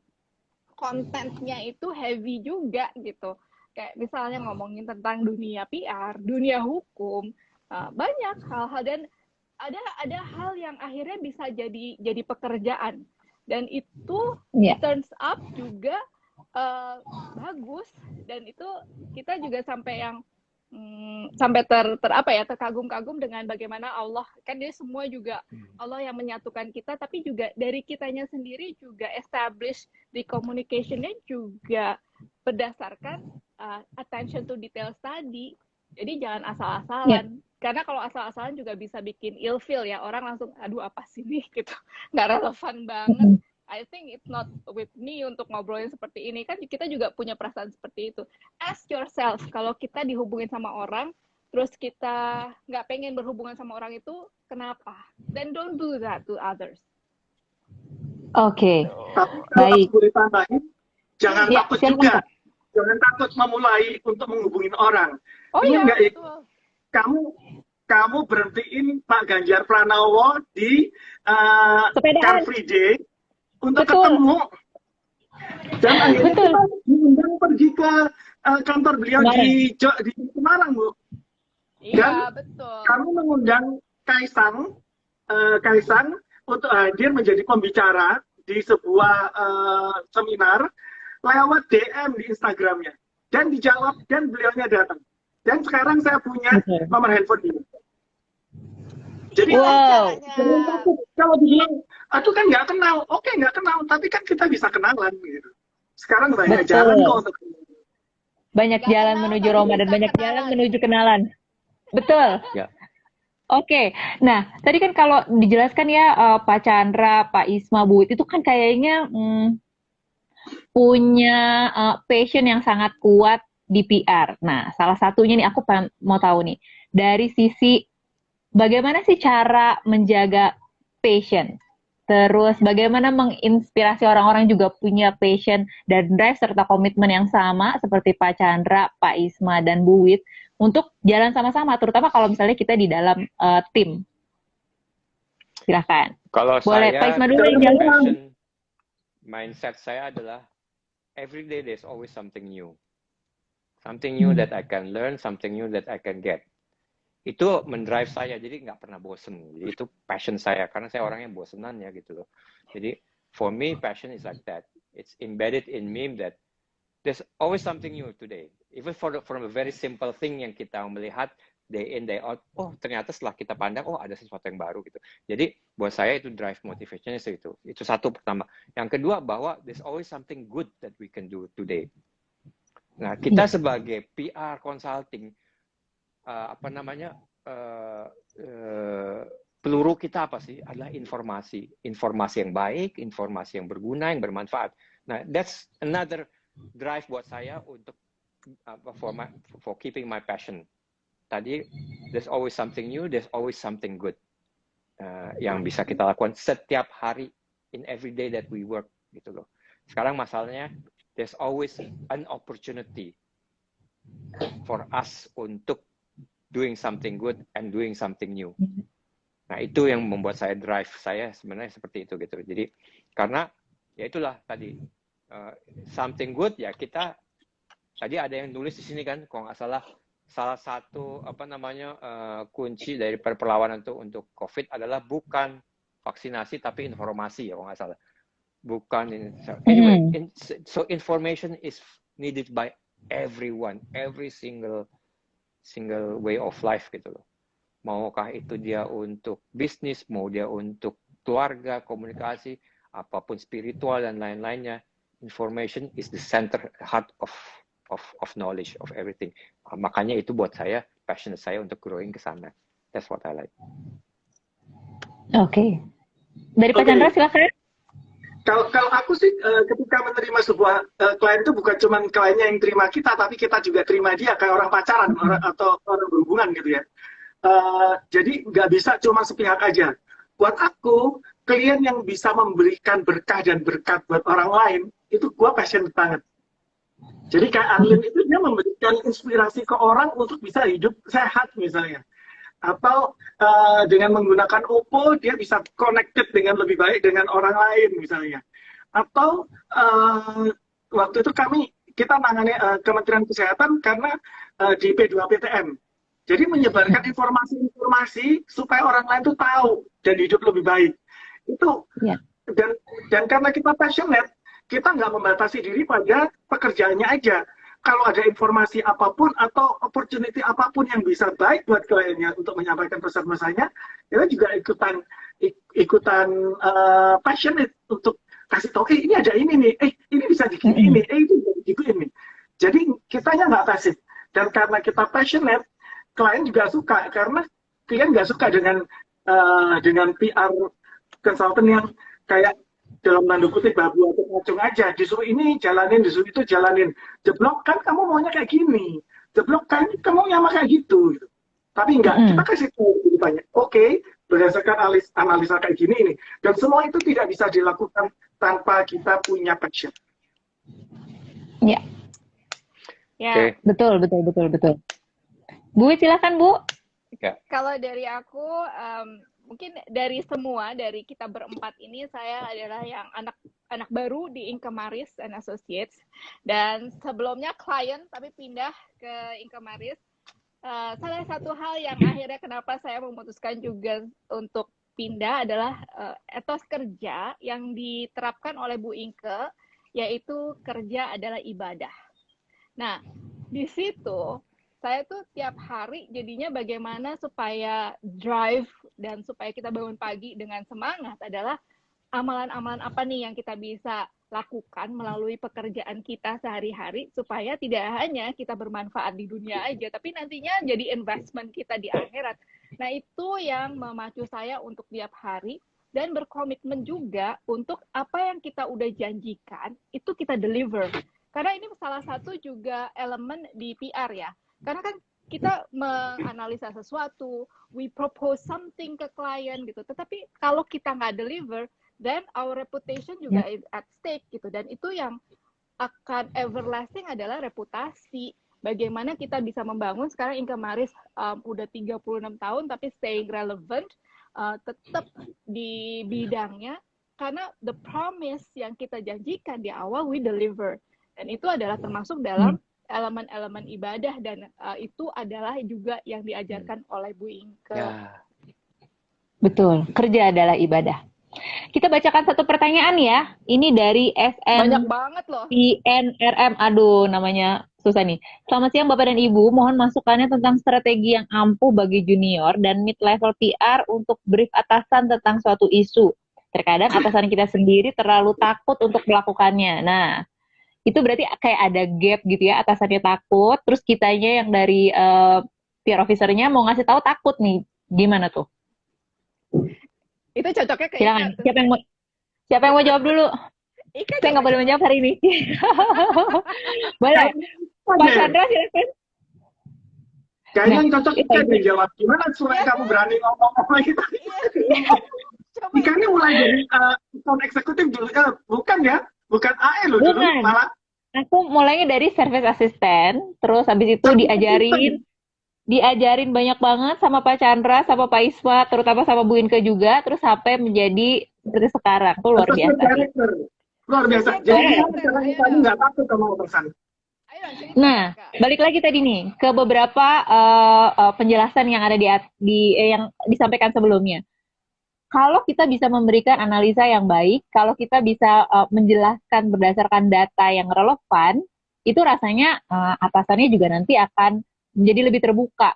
kontennya itu heavy juga gitu. Kayak misalnya ngomongin tentang dunia PR, dunia hukum, banyak hal-hal dan ada hal yang akhirnya bisa jadi pekerjaan dan itu turns up juga bagus dan itu kita juga sampai yang sampai terkagum-kagum dengan bagaimana Allah, kan dia semua juga Allah yang menyatukan kita, tapi juga dari kitanya sendiri juga establish the communication-nya juga berdasarkan attention to details tadi. Jadi jangan asal-asalan, karena kalau asal-asalan juga bisa bikin ilfeel ya, orang langsung aduh apa sih nih gitu, nggak relevan banget. I think it's not with me untuk ngobrolin seperti ini. Kan kita juga punya perasaan seperti itu. Ask yourself, kalau kita dihubungin sama orang, terus kita nggak pengen berhubungan sama orang itu, kenapa? Then don't do that to others. Oke, Baik. Boleh tambahin, jangan takut juga. Pak. Jangan takut memulai untuk menghubungin orang. Oh iya, betul. Kamu berhentiin Pak Ganjar Pranowo di Car Free Day untuk ketemu, dan akhirnya kita diundang pergi ke kantor beliau di Semarang, Bu. Iya, dan betul. Kami mengundang Kaisang untuk hadir menjadi pembicara di sebuah seminar lewat DM di Instagramnya, dan dijawab dan beliaunya datang. Dan sekarang saya punya nomor handphone dia. Jadi kalau dibilang, aduh kan nggak kenal, oke nggak kenal, tapi kan kita bisa kenalan gitu. Sekarang banyak jalan kok untuk banyak jalan menuju Ramadan, banyak jalan menuju kenalan. Betul. Ya. Oke, nah tadi kan kalau dijelaskan ya Pak Chandra, Pak Isma, Bu Wit itu kan kayaknya punya passion yang sangat kuat di PR. Nah, salah satunya nih aku mau tahu nih dari sisi bagaimana sih cara menjaga passion? Terus bagaimana menginspirasi orang-orang juga punya passion dan drive serta komitmen yang sama seperti Pak Chandra, Pak Isma, dan Bu Wit untuk jalan sama-sama, terutama kalau misalnya kita di dalam tim. Silahkan. Kalau boleh saya, Pak Isma dulu yang jalan. Mindset saya adalah every day there's always something new. Something new that I can learn, something new that I can get. itu mendrive saya, jadi nggak pernah bosen. Jadi itu passion saya, karena saya orangnya bosenan ya gitu loh. Jadi for me passion is like that. It's embedded in me that there's always something new today. Even from a very simple thing yang kita melihat day in day out, oh ternyata setelah kita pandang, oh ada sesuatu yang baru gitu. Jadi buat saya itu drive motivationnya itu satu pertama. Yang kedua bahwa there's always something good that we can do today. Nah kita sebagai PR consulting, peluru kita apa sih? Adalah informasi yang baik, informasi yang berguna, yang bermanfaat. Nah that's another drive buat saya untuk for keeping my passion. Tadi, there's always something new, there's always something good yang bisa kita lakukan setiap hari in every day that we work gitu loh. Sekarang masalahnya, there's always an opportunity for us untuk doing something good and doing something new. Nah itu yang membuat saya drive saya sebenarnya seperti itu gitu. Jadi karena ya itulah tadi something good ya kita tadi ada yang nulis di sini kan, kalau nggak salah satu kunci dari perlawanan itu untuk COVID adalah bukan vaksinasi tapi informasi ya kalau nggak salah. Anyway, so information is needed by everyone, every single way of life gitu loh. Maukah itu dia untuk bisnis, mau dia untuk keluarga, komunikasi, apapun spiritual dan lain-lainnya, information is the center heart of knowledge of everything. Makanya itu buat saya passion saya untuk growing ke sana. That's what I like. Oke. Dari Pak Chandra silakan. Kalau aku sih ketika menerima sebuah klien itu bukan cuma kliennya yang terima kita, tapi kita juga terima dia kayak orang pacaran atau orang berhubungan gitu ya. Jadi nggak bisa cuma sepihak aja. Buat aku, klien yang bisa memberikan berkah dan berkat buat orang lain, itu gua passionate banget. Jadi kayak Arlene itu dia memberikan inspirasi ke orang untuk bisa hidup sehat misalnya. Atau dengan menggunakan Oppo dia bisa connected dengan lebih baik dengan orang lain misalnya. Atau waktu itu kita nangani Kementerian Kesehatan karena di P2PTN. Jadi menyebarkan informasi-informasi supaya orang lain tuh tahu dan hidup lebih baik. Itu dan karena kita passionate, kita nggak membatasi diri pada pekerjaannya aja. Kalau ada informasi apapun atau opportunity apapun yang bisa baik buat kliennya untuk menyampaikan pesan-pesannya, kita juga ikutan passionate untuk kasih tahu, ini ada ini nih, ini bisa digini ini, itu bisa begitu ini. Jadi kitanya nggak pasif. Dan karena kita passionate, klien juga suka karena klien nggak suka dengan PR consultant yang kayak dalam tanda kutip babu atau pocong aja, disuruh ini jalanin, disuruh itu jalanin. Jeblok kan kamu maunya kayak gini, jeblok kan kamu maunya kayak gitu. Tapi enggak, kita kasih tahu lebih banyak. Oke, berdasarkan analisa kayak gini ini, dan semua itu tidak bisa dilakukan tanpa kita punya passion. Ya, betul. Bu, silakan Bu. Kalau dari aku, mungkin dari kita berempat ini, saya adalah yang anak baru di Inkemaris and Associates, dan sebelumnya klien tapi pindah ke Inkemaris. Salah satu hal yang akhirnya kenapa saya memutuskan juga untuk pindah adalah etos kerja yang diterapkan oleh Bu Inke, yaitu kerja adalah ibadah. Nah, di situ saya tuh tiap hari jadinya bagaimana supaya drive dan supaya kita bangun pagi dengan semangat adalah amalan-amalan apa nih yang kita bisa lakukan melalui pekerjaan kita sehari-hari supaya tidak hanya kita bermanfaat di dunia aja, tapi nantinya jadi investment kita di akhirat. Nah itu yang memacu saya untuk tiap hari dan berkomitmen juga untuk apa yang kita udah janjikan itu kita deliver. Karena ini salah satu juga elemen di PR ya. Karena kan kita menganalisa sesuatu, we propose something ke klien gitu. Tetapi kalau kita nggak deliver, then our reputation juga is at stake gitu. Dan itu yang akan everlasting adalah reputasi. Bagaimana kita bisa membangun sekarang Inkemaris udah 36 tahun tapi staying relevant, tetap di bidangnya. Karena the promise yang kita janjikan di awal, we deliver. Dan itu adalah termasuk dalam elemen-elemen ibadah, dan itu adalah juga yang diajarkan oleh Bu Inke. Ya. Betul, kerja adalah ibadah. Kita bacakan satu pertanyaan ya. Ini dari Banyak banget loh. SNINRM. Aduh, namanya susah nih. Selamat siang Bapak dan Ibu. Mohon masukannya tentang strategi yang ampuh bagi junior dan mid-level PR untuk brief atasan tentang suatu isu. Terkadang atasan kita sendiri terlalu takut untuk melakukannya. Nah, itu berarti kayak ada gap gitu ya. Atasannya takut, terus kitanya yang dari PR officer-nya mau ngasih tahu takut nih. Gimana tuh? Itu cocoknya ke Silakan. Ika tuh. Siapa yang mau jawab dulu? Ika Saya nggak boleh menjawab hari ini. Boleh. Pak Chandra silakan. Kayaknya Nah, yang cocok itu Ika yang jawab. Gimana supaya kamu berani ngomong gitu? Coba Ika ini mulai dari account eksekutif dulu. Bukan ya? Bukan AE loh dulu. Bukan. Malah Aku mulainya dari service assistant, terus habis itu diajarin banyak banget sama Pak Chandra, sama Pak Isma, terutama sama Bu Inke juga, terus sampai menjadi seperti sekarang. Itu luar biasa sih. director. Luar biasa. Jadi sekarang tadi nggak takut sama atasan. Ayo dong, cerita, Nah, Kak. balik lagi tadi nih ke beberapa penjelasan yang ada yang disampaikan sebelumnya. Kalau kita bisa memberikan analisa yang baik, kalau kita bisa menjelaskan berdasarkan data yang relevan, itu rasanya atasannya juga nanti akan menjadi lebih terbuka.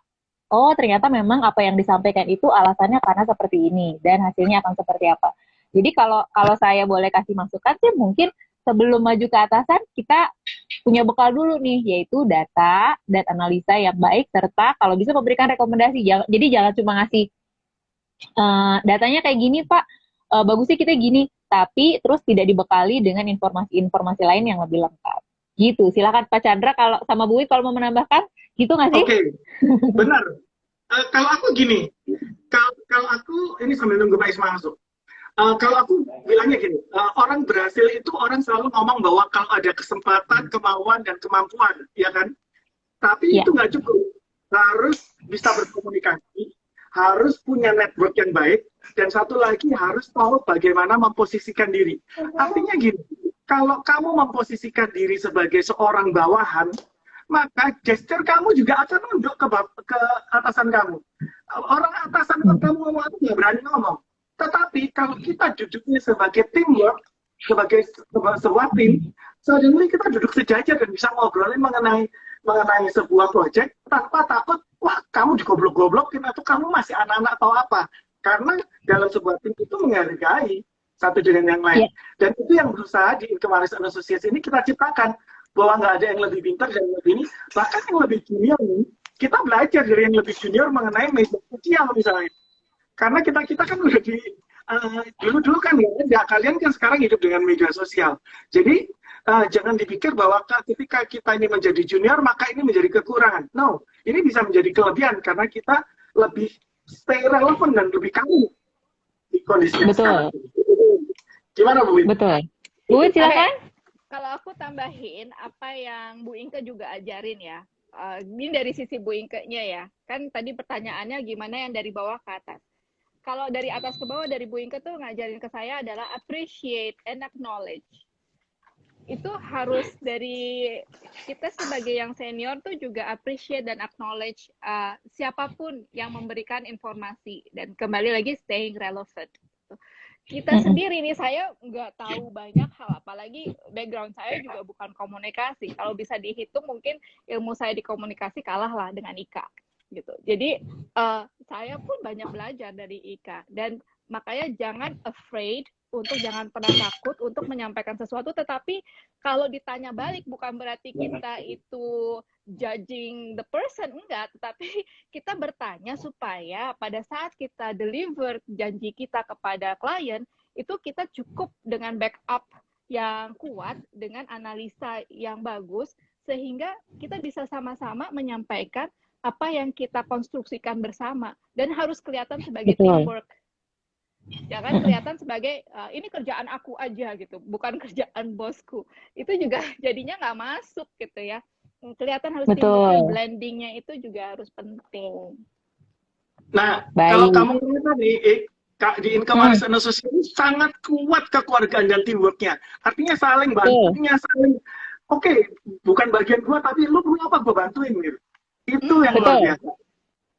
Oh, ternyata memang apa yang disampaikan itu alasannya karena seperti ini dan hasilnya akan seperti apa. Jadi kalau saya boleh kasih masukan sih, mungkin sebelum maju ke atasan kita punya bekal dulu nih, yaitu data dan analisa yang baik, serta kalau bisa memberikan rekomendasi. Jadi jangan cuma ngasih datanya kayak gini Pak, bagusnya kita gini, tapi terus tidak dibekali dengan informasi-informasi lain yang lebih lengkap. Gitu. Silakan Pak Chandra kalau sama Bu Wi kalau mau menambahkan, gitu nggak sih? Oke, benar. Kalau aku gini, kalau aku ini sambil nunggu Pak Isma masuk. Kalau aku bilangnya gini, orang berhasil itu orang selalu ngomong bahwa kalau ada kesempatan, kemauan, dan kemampuan, ya kan? Tapi Ya. itu nggak cukup. Harus bisa berkomunikasi, harus punya network yang baik, dan satu lagi harus tahu bagaimana memposisikan diri. Artinya gini, kalau kamu memposisikan diri sebagai seorang bawahan, maka gesture kamu juga akan nunduk ke atasan kamu. Orang atasan kamu ngomong itu nggak berani ngomong. Tetapi kalau kita duduknya sebagai teamwork, sebagai sebuah tim, suddenly kita duduk sejajar dan bisa ngobrolin mengenai sebuah proyek tanpa takut, wah kamu digoblok-goblokin atau kamu masih anak-anak atau apa. Karena dalam sebuah tim itu menghargai satu dengan yang lain. Dan itu yang berusaha di Income Management Association ini kita ciptakan, bahwa nggak ada yang lebih pintar dan lebih ini, bahkan yang lebih junior nih, kita belajar dari yang lebih junior mengenai media sosial misalnya. Karena kita kan udah di dulu kan ya kalian kan sekarang hidup dengan media sosial. Jadi jangan dipikir bahwa ketika kita ini menjadi junior maka ini menjadi kekurangan. No, ini bisa menjadi kelebihan karena kita lebih stay relevan dan lebih kamu di kondisi yang sekarang. Gimana Bu Win? Betul. Bu Win silakan. Kalau aku tambahin apa yang Bu Inke juga ajarin ya. Ini dari sisi Bu Inke-nya ya. Kan tadi pertanyaannya gimana yang dari bawah ke atas. Kalau dari atas ke bawah dari Bu Inke tuh ngajarin ke saya adalah appreciate and acknowledge. Itu harus dari kita sebagai yang senior tuh juga appreciate dan acknowledge siapapun yang memberikan informasi. Dan kembali lagi staying relevant. Kita sendiri nih, saya nggak tahu banyak hal, apalagi background saya juga bukan komunikasi. Kalau bisa dihitung mungkin ilmu saya di komunikasi kalah lah dengan Ika gitu. Jadi saya pun banyak belajar dari Ika, dan makanya jangan afraid jangan pernah takut untuk menyampaikan sesuatu. Tetapi kalau ditanya balik bukan berarti kita itu judging the person, enggak, tetapi kita bertanya supaya pada saat kita deliver janji kita kepada klien itu kita cukup dengan backup yang kuat, dengan analisa yang bagus, sehingga kita bisa sama-sama menyampaikan apa yang kita konstruksikan bersama, dan harus kelihatan sebagai teamwork. Jangan kelihatan sebagai ini kerjaan aku aja gitu, bukan kerjaan bosku. Itu juga jadinya nggak masuk gitu ya. Kelihatan harus teamwork, blendingnya itu juga harus penting. Nah, kalau kamu ngelihat tadi di Income Management Association sangat kuat kekeluargaan dan teamworknya. Artinya saling bantu, saling oke, bukan bagian gua tapi lu perlu apa gua bantuin gitu. Itu yang luar Betul. biasa.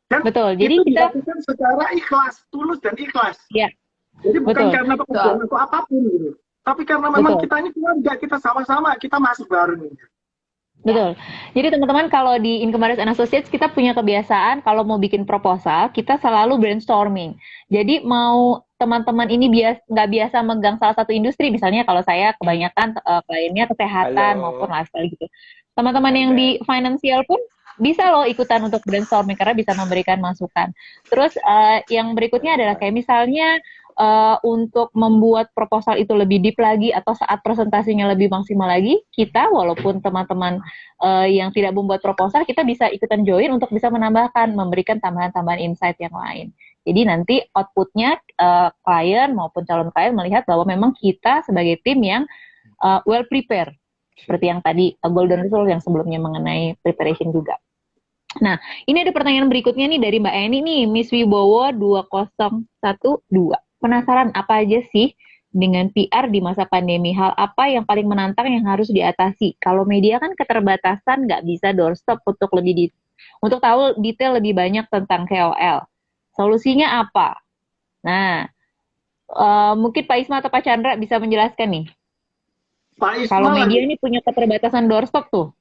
Dan Betul. Jadi itu kita, dilakukan secara ikhlas, tulus dan ikhlas. ya, Jadi bukan betul. karena pekerjaan atau apapun gitu. Tapi karena memang Betul. kita ini keluarga, kita sama-sama, kita masuk bareng. Betul. Jadi teman-teman kalau di Incomaris and Associates kita punya kebiasaan kalau mau bikin proposal kita selalu brainstorming. Jadi mau teman-teman ini nggak biasa megang salah satu industri, misalnya kalau saya kebanyakan kliennya kesehatan Halo. maupun lifestyle gitu. Teman-teman yang di financial pun bisa loh ikutan untuk brainstorming karena bisa memberikan masukan. Terus yang berikutnya adalah kayak misalnya untuk membuat proposal itu lebih deep lagi atau saat presentasinya lebih maksimal lagi, kita walaupun teman-teman yang tidak membuat proposal, kita bisa ikutan join untuk bisa menambahkan, memberikan tambahan-tambahan insight yang lain. Jadi nanti outputnya klien maupun calon klien melihat bahwa memang kita sebagai tim yang well prepared. Seperti yang tadi Golden Rule yang sebelumnya mengenai preparation juga. Nah, ini ada pertanyaan berikutnya nih dari Mbak Eni nih, Miss Wibowo 2012. Penasaran apa aja sih dengan PR di masa pandemi? Hal apa yang paling menantang yang harus diatasi? Kalau media kan keterbatasan, nggak bisa doorstop untuk untuk tahu detail lebih banyak tentang KOL. Solusinya apa? Nah, mungkin Pak Isma atau Pak Chandra bisa menjelaskan nih. Pak Isma Kalau media lagi. ini punya keterbatasan doorstop tuh.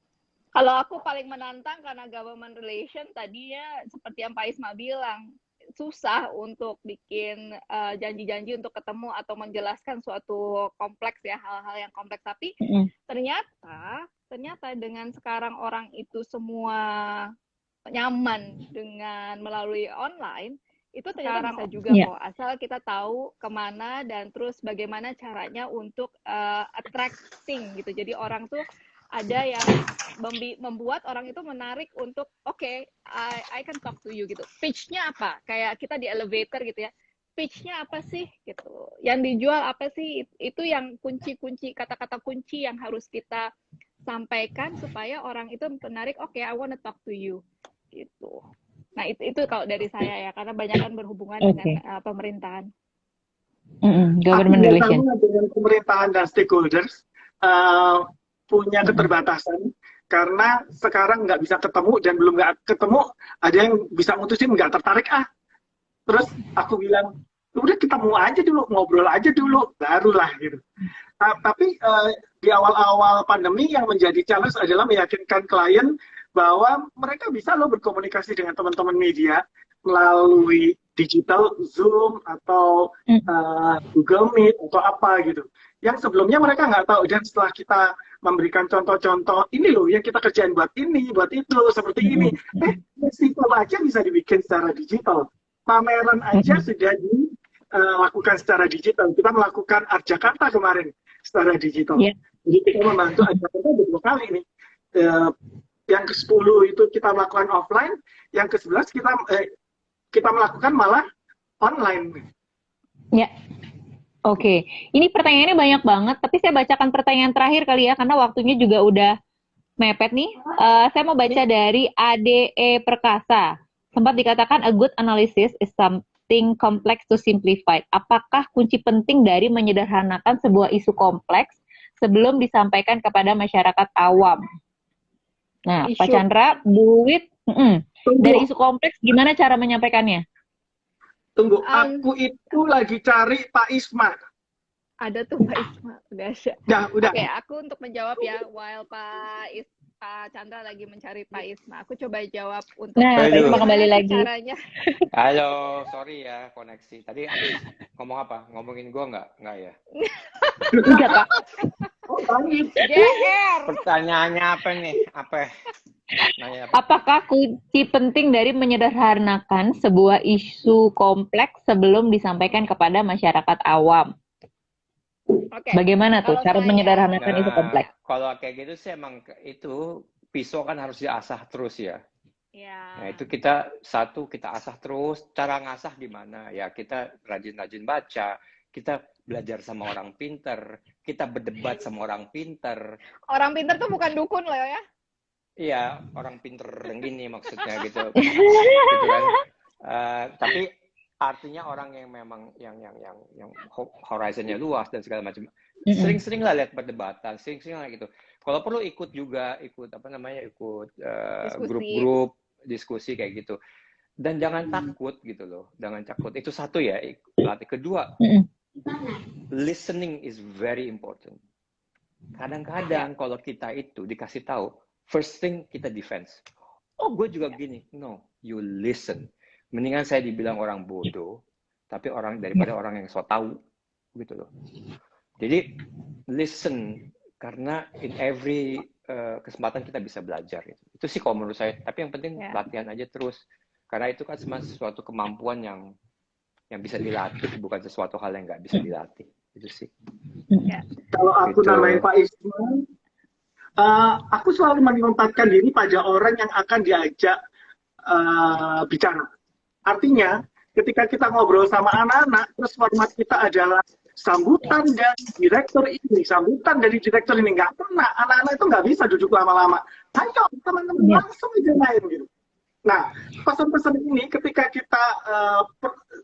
Kalau aku paling menantang karena government relation tadinya seperti yang Pak Isma bilang, susah untuk bikin janji-janji untuk ketemu atau menjelaskan suatu kompleks ya, hal-hal yang kompleks. Tapi ternyata dengan sekarang orang itu semua nyaman dengan melalui online, itu ternyata bisa juga kok, asal kita tahu kemana dan terus bagaimana caranya untuk attracting gitu. Jadi orang tuh ada yang membuat orang itu menarik untuk I can talk to you gitu. Pitch-nya apa? Kayak kita di elevator gitu ya. Pitch-nya apa sih gitu? Yang dijual apa sih? Itu yang kunci-kunci, kata-kata kunci yang harus kita sampaikan supaya orang itu menarik. I wanna talk to you gitu. Nah, itu kalau dari saya ya, karena banyak kan berhubungan dengan pemerintahan. Government relation. Dengan pemerintahan dan stakeholders punya keterbatasan karena sekarang nggak bisa ketemu dan belum nggak ketemu, ada yang bisa mutusin nggak tertarik terus aku bilang udah kita mau aja dulu, ngobrol aja dulu, barulah gitu. Tapi di awal-awal pandemi yang menjadi challenge adalah meyakinkan klien bahwa mereka bisa loh berkomunikasi dengan teman-teman media melalui digital, Zoom atau Google Meet atau apa gitu. Yang sebelumnya mereka nggak tahu, dan setelah kita memberikan contoh-contoh, ini loh yang kita kerjain buat ini, buat itu, seperti ini. Festival aja bisa dibikin secara digital. Pameran aja sudah dilakukan secara digital. Kita melakukan Art Jakarta kemarin secara digital. Jadi kita membantu Art Jakarta 2 kali nih. Yang ke-10 itu kita melakukan offline, yang ke-11 kita melakukan malah online. Ya. Oke, ini pertanyaannya banyak banget, tapi saya bacakan pertanyaan terakhir kali ya, karena waktunya juga udah mepet nih. Saya mau baca dari ADE Perkasa. Sempat dikatakan a good analysis is something complex to simplify. Apakah kunci penting dari menyederhanakan sebuah isu kompleks sebelum disampaikan kepada masyarakat awam? Nah, Pak Chandra, duit dari isu kompleks, gimana cara menyampaikannya? Tunggu, aku itu lagi cari Pak Isma. Ada tuh Pak Isma, udah. Oke, aku untuk menjawab ya, while Pak Chandra lagi mencari Pak Isma, aku coba jawab untuk Pak Isma kembali lagi. Caranya. Halo, sorry ya koneksi. Tadi habis ngomong apa? Ngomongin gua nggak ya? Enggak, Pak. Pertanyaannya apa nih? Apakah kunci penting dari menyederhanakan sebuah isu kompleks sebelum disampaikan kepada masyarakat awam? Bagaimana tuh cara menyederhanakan isu kompleks? Kalau kayak gitu sih emang itu pisau kan harus diasah terus ya. Nah itu kita asah terus. Cara ngasah gimana? Ya kita rajin-rajin baca, kita belajar sama orang pinter, kita berdebat sama orang pinter. Orang pinter tuh bukan dukun loh ya? Iya, orang pinter yang gini maksudnya gitu. Gitu kan. Tapi artinya orang yang memang yang horizonnya luas dan segala macam. sering-sering lah lihat perdebatan, sering-sering lah gitu. Kalau perlu ikut juga, ikut Diskusi. grup-grup diskusi kayak gitu. Dan jangan takut gitu loh, jangan takut. Itu satu ya, latih. Kedua, listening is very important. Kadang-kadang kalau kita itu dikasih tahu, first thing kita defense. Oh, gue juga gini. No, you listen. Mendingan saya dibilang orang bodoh, tapi daripada orang yang so tahu gitu loh. Jadi listen, karena in every kesempatan kita bisa belajar. Itu sih kalau menurut saya. Tapi yang penting latihan aja terus. Karena itu kan suatu kemampuan yang bisa dilatih, bukan sesuatu hal yang nggak bisa dilatih. Itu sih. Kalau aku namain Pak Isma, aku selalu menempatkan diri pada orang yang akan diajak bicara. Artinya, ketika kita ngobrol sama anak-anak, terus format kita adalah sambutan dari direktur ini, sambutan dari direktur ini. Nggak pernah, anak-anak itu nggak bisa duduk lama-lama. Ayo, teman-teman, langsung aja main gitu. Nah, pesan-pesan ini ketika kita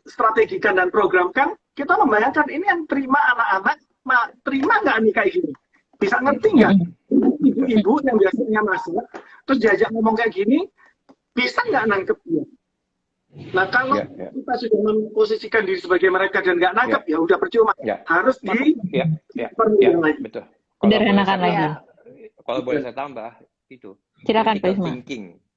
strategikan dan programkan, kita membayangkan ini yang terima anak-anak, terima nggak nih kayak gini? Bisa ngerti nggak? Ibu-ibu yang biasanya masuk, terus diajak ngomong kayak gini, bisa nggak nangkep dia? Nah, kalau kita sudah memposisikan diri sebagai mereka dan nggak nangkep, ya udah percuma. Harus betul. Sederhanakan lagi. Kalau boleh saya tambah, itu. Silakan, Pak Isma.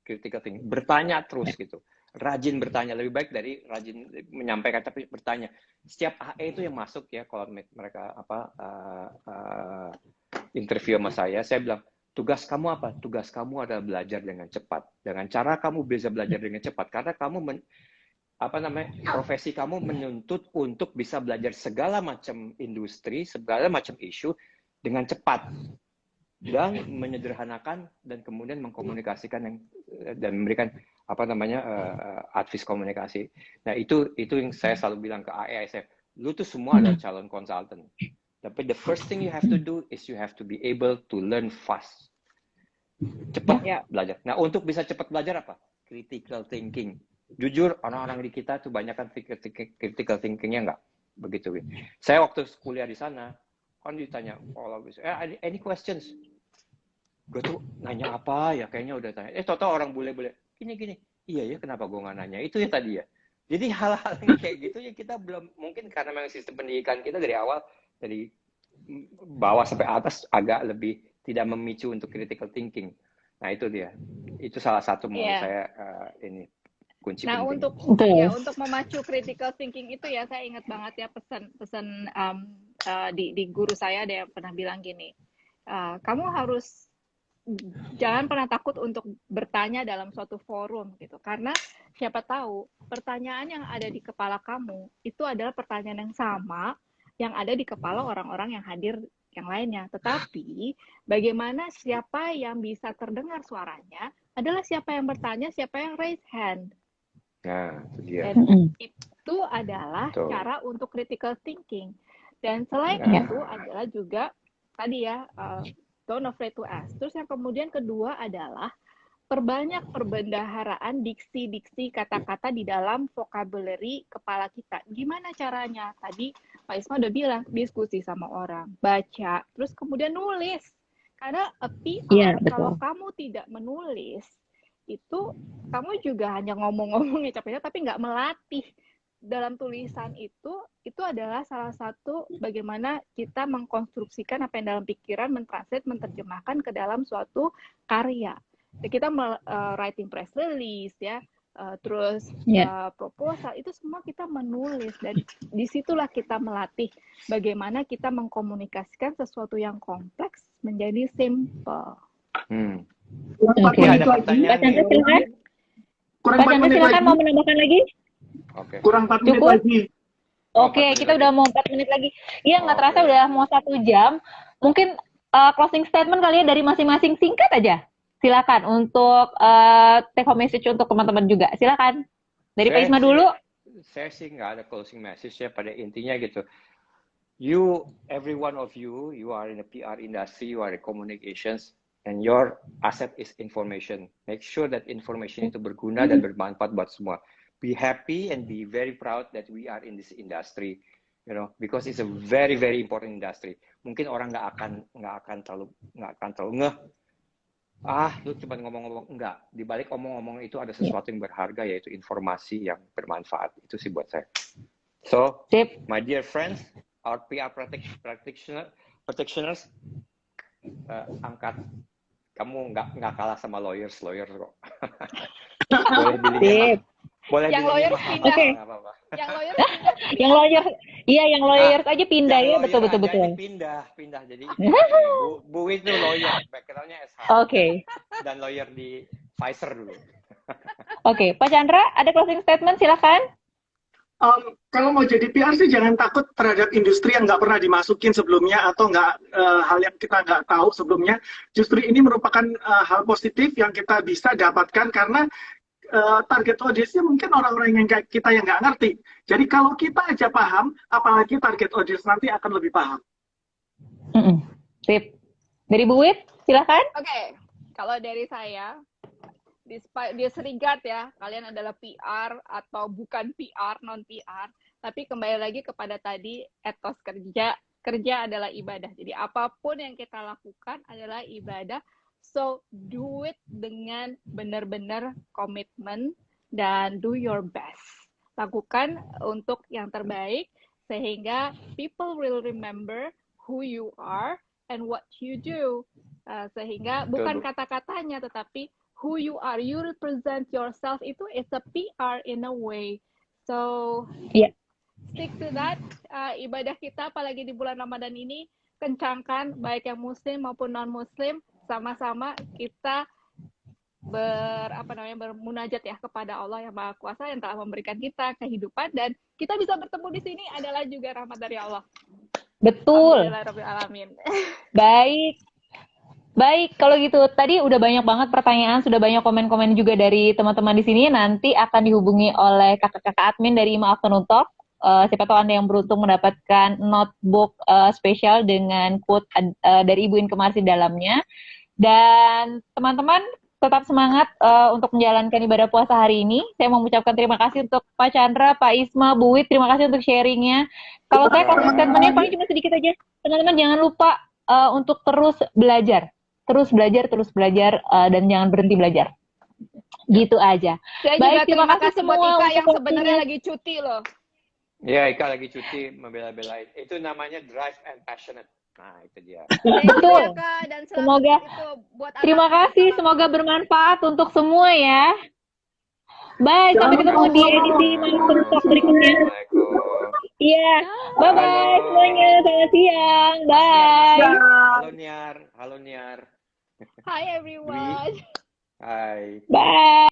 Critical thinking, bertanya terus gitu, rajin bertanya, lebih baik dari rajin menyampaikan tapi bertanya. Setiap AE itu yang masuk ya, kalau mereka interview sama saya bilang, tugas kamu apa? Tugas kamu adalah belajar dengan cepat. Dengan cara kamu bisa belajar dengan cepat, karena kamu profesi kamu menuntut untuk bisa belajar segala macam industri, segala macam isu dengan cepat. Dan menyederhanakan dan kemudian mengkomunikasikan dan memberikan advice komunikasi. Nah, itu yang saya selalu bilang ke AESF, lu tuh semua adalah calon konsultan. Tapi the first thing you have to do is you have to be able to learn fast. Cepat belajar. Nah, untuk bisa cepat belajar apa? Critical thinking. Jujur, orang-orang di kita tuh banyak kan critical thinkingnya nggak begitu. Saya waktu kuliah di sana, kan ditanya, any questions? Gue tuh nanya apa ya, kayaknya udah tanya. Toto orang bule-bule, gini. Iya ya, kenapa gue nggak nanya? Itu ya tadi ya. Jadi hal-hal yang kayak gitu ya kita belum, mungkin karena memang sistem pendidikan kita dari awal, dari bawah sampai atas agak lebih tidak memicu untuk critical thinking. Nah itu dia. Itu salah satu menurut saya ini kunci penting. Untuk memacu critical thinking itu ya, saya ingat banget ya pesan di guru saya ada yang pernah bilang gini, kamu harus jangan pernah takut untuk bertanya dalam suatu forum gitu, karena siapa tahu pertanyaan yang ada di kepala kamu itu adalah pertanyaan yang sama yang ada di kepala orang-orang yang hadir yang lainnya, tetapi bagaimana siapa yang bisa terdengar suaranya adalah siapa yang bertanya, siapa yang raise hand. Nah, itu dia. Dan itu adalah cara untuk critical thinking. Dan selain itu adalah juga tadi ya, don't afraid to ask. Terus yang kemudian kedua adalah perbanyak perbendaharaan diksi-diksi kata-kata di dalam vocabulary kepala kita. Gimana caranya? Tadi Pak Isma udah bilang, diskusi sama orang, baca, terus kemudian nulis. Karena kalau kamu tidak menulis, itu kamu juga hanya ngomong-ngomong ya capeknya, tapi nggak melatih. Dalam tulisan itu adalah salah satu bagaimana kita mengkonstruksikan apa yang dalam pikiran, mentranslate, menerjemahkan ke dalam suatu karya. Ya, kita writing press release ya, terus proposal, itu semua kita menulis, dan disitulah kita melatih bagaimana kita mengkomunikasikan sesuatu yang kompleks menjadi simple. Ada pertanyaan. Pak Chandra silakan mau menambahkan lagi. Kurang 4 menit lagi. Oke, kita udah mau 4 menit lagi. Iya, nggak terasa udah mau 1 jam. Mungkin closing statement kali ya dari masing-masing, singkat aja. Silakan untuk take home message untuk teman-teman juga. Silakan. Dari Pak Isma dulu. Saya sih nggak ada closing message ya, pada intinya gitu. Every one of you are in the PR industry, you are in communications, and your asset is information. Make sure that information itu berguna dan bermanfaat buat semua. Be happy and be very proud that we are in this industry. because it's a very very important industry. Mungkin orang nggak akan terlalu ngeh. Lu cuma ngomong-ngomong. Enggak, di balik omong-omong itu ada sesuatu yang berharga, yaitu informasi yang bermanfaat. Itu sih buat saya. So, Sip. my dear friends, our PR practitioners, angkat. Kamu nggak kalah sama lawyers kok. Boleh bilangnya boleh Yang bilangnya lawyer mahal, pindah. Oke. nggak apa-apa. Yang lawyer Yang lawyer, iya yang lawyer aja pindah ya, Yang lawyer betul. aja pindah. Jadi Bu itu lawyer, backgroundnya SH Oke. dan lawyer di Pfizer dulu. Oke, Pak Chandra, ada closing statement silakan. Kalau mau jadi PR sih jangan takut terhadap industri yang nggak pernah dimasukin sebelumnya atau nggak hal yang kita nggak tahu sebelumnya. Justru ini merupakan hal positif yang kita bisa dapatkan karena target audiensnya mungkin orang-orang yang kayak kita yang nggak ngerti. Jadi kalau kita aja paham, apalagi target audiens nanti akan lebih paham. Sip. Dari Bu Wit, silakan. Oke, kalau dari saya, disregard ya, kalian adalah PR atau bukan PR, non PR, tapi kembali lagi kepada tadi etos kerja adalah ibadah. Jadi apapun yang kita lakukan adalah ibadah. So do it dengan benar-benar komitmen dan do your best. Lakukan untuk yang terbaik sehingga people will remember who you are and what you do. Sehingga bukan kata-katanya tetapi who you are, you represent yourself, itu is a PR in a way. So stick to that. Ibadah kita apalagi di bulan Ramadan ini kencangkan, baik yang muslim maupun non muslim, sama-sama kita bermunajat ya kepada Allah yang Maha Kuasa yang telah memberikan kita kehidupan, dan kita bisa bertemu di sini adalah juga rahmat dari Allah. Betul. Alhamdulillahirrahmanirrahim. Baik, kalau gitu tadi udah banyak banget pertanyaan, sudah banyak komen-komen juga dari teman-teman di sini. Nanti akan dihubungi oleh kakak-kakak admin dari Ima Afternoon Talk. Siapa tahu Anda yang beruntung mendapatkan notebook spesial dengan quote dari Ibu Inke Marsih di dalamnya. Dan teman-teman tetap semangat untuk menjalankan ibadah puasa hari ini. Saya mau mengucapkan terima kasih untuk Pak Chandra, Pak Isma, Bu Wit, terima kasih untuk sharingnya. Kalau saya closing statementnya paling cuma sedikit aja. Teman-teman jangan lupa untuk terus belajar, dan jangan berhenti belajar. Gitu aja. Saya Baik, juga terima kasih buat semua Ika untuk yang sebenarnya waktunya. lagi cuti loh. Ya, Ika lagi cuti membela-belain. Itu namanya drive and passionate. Nah, itu dia. Betul. Dan Semoga itu buat terima kasih, semoga bermanfaat untuk semua ya. Bye, sampai ketemu di edisi Master Talk berikutnya. Iya, bye-bye semuanya, selamat siang, bye. Halo Niar. Hi everyone. Hai. Bye.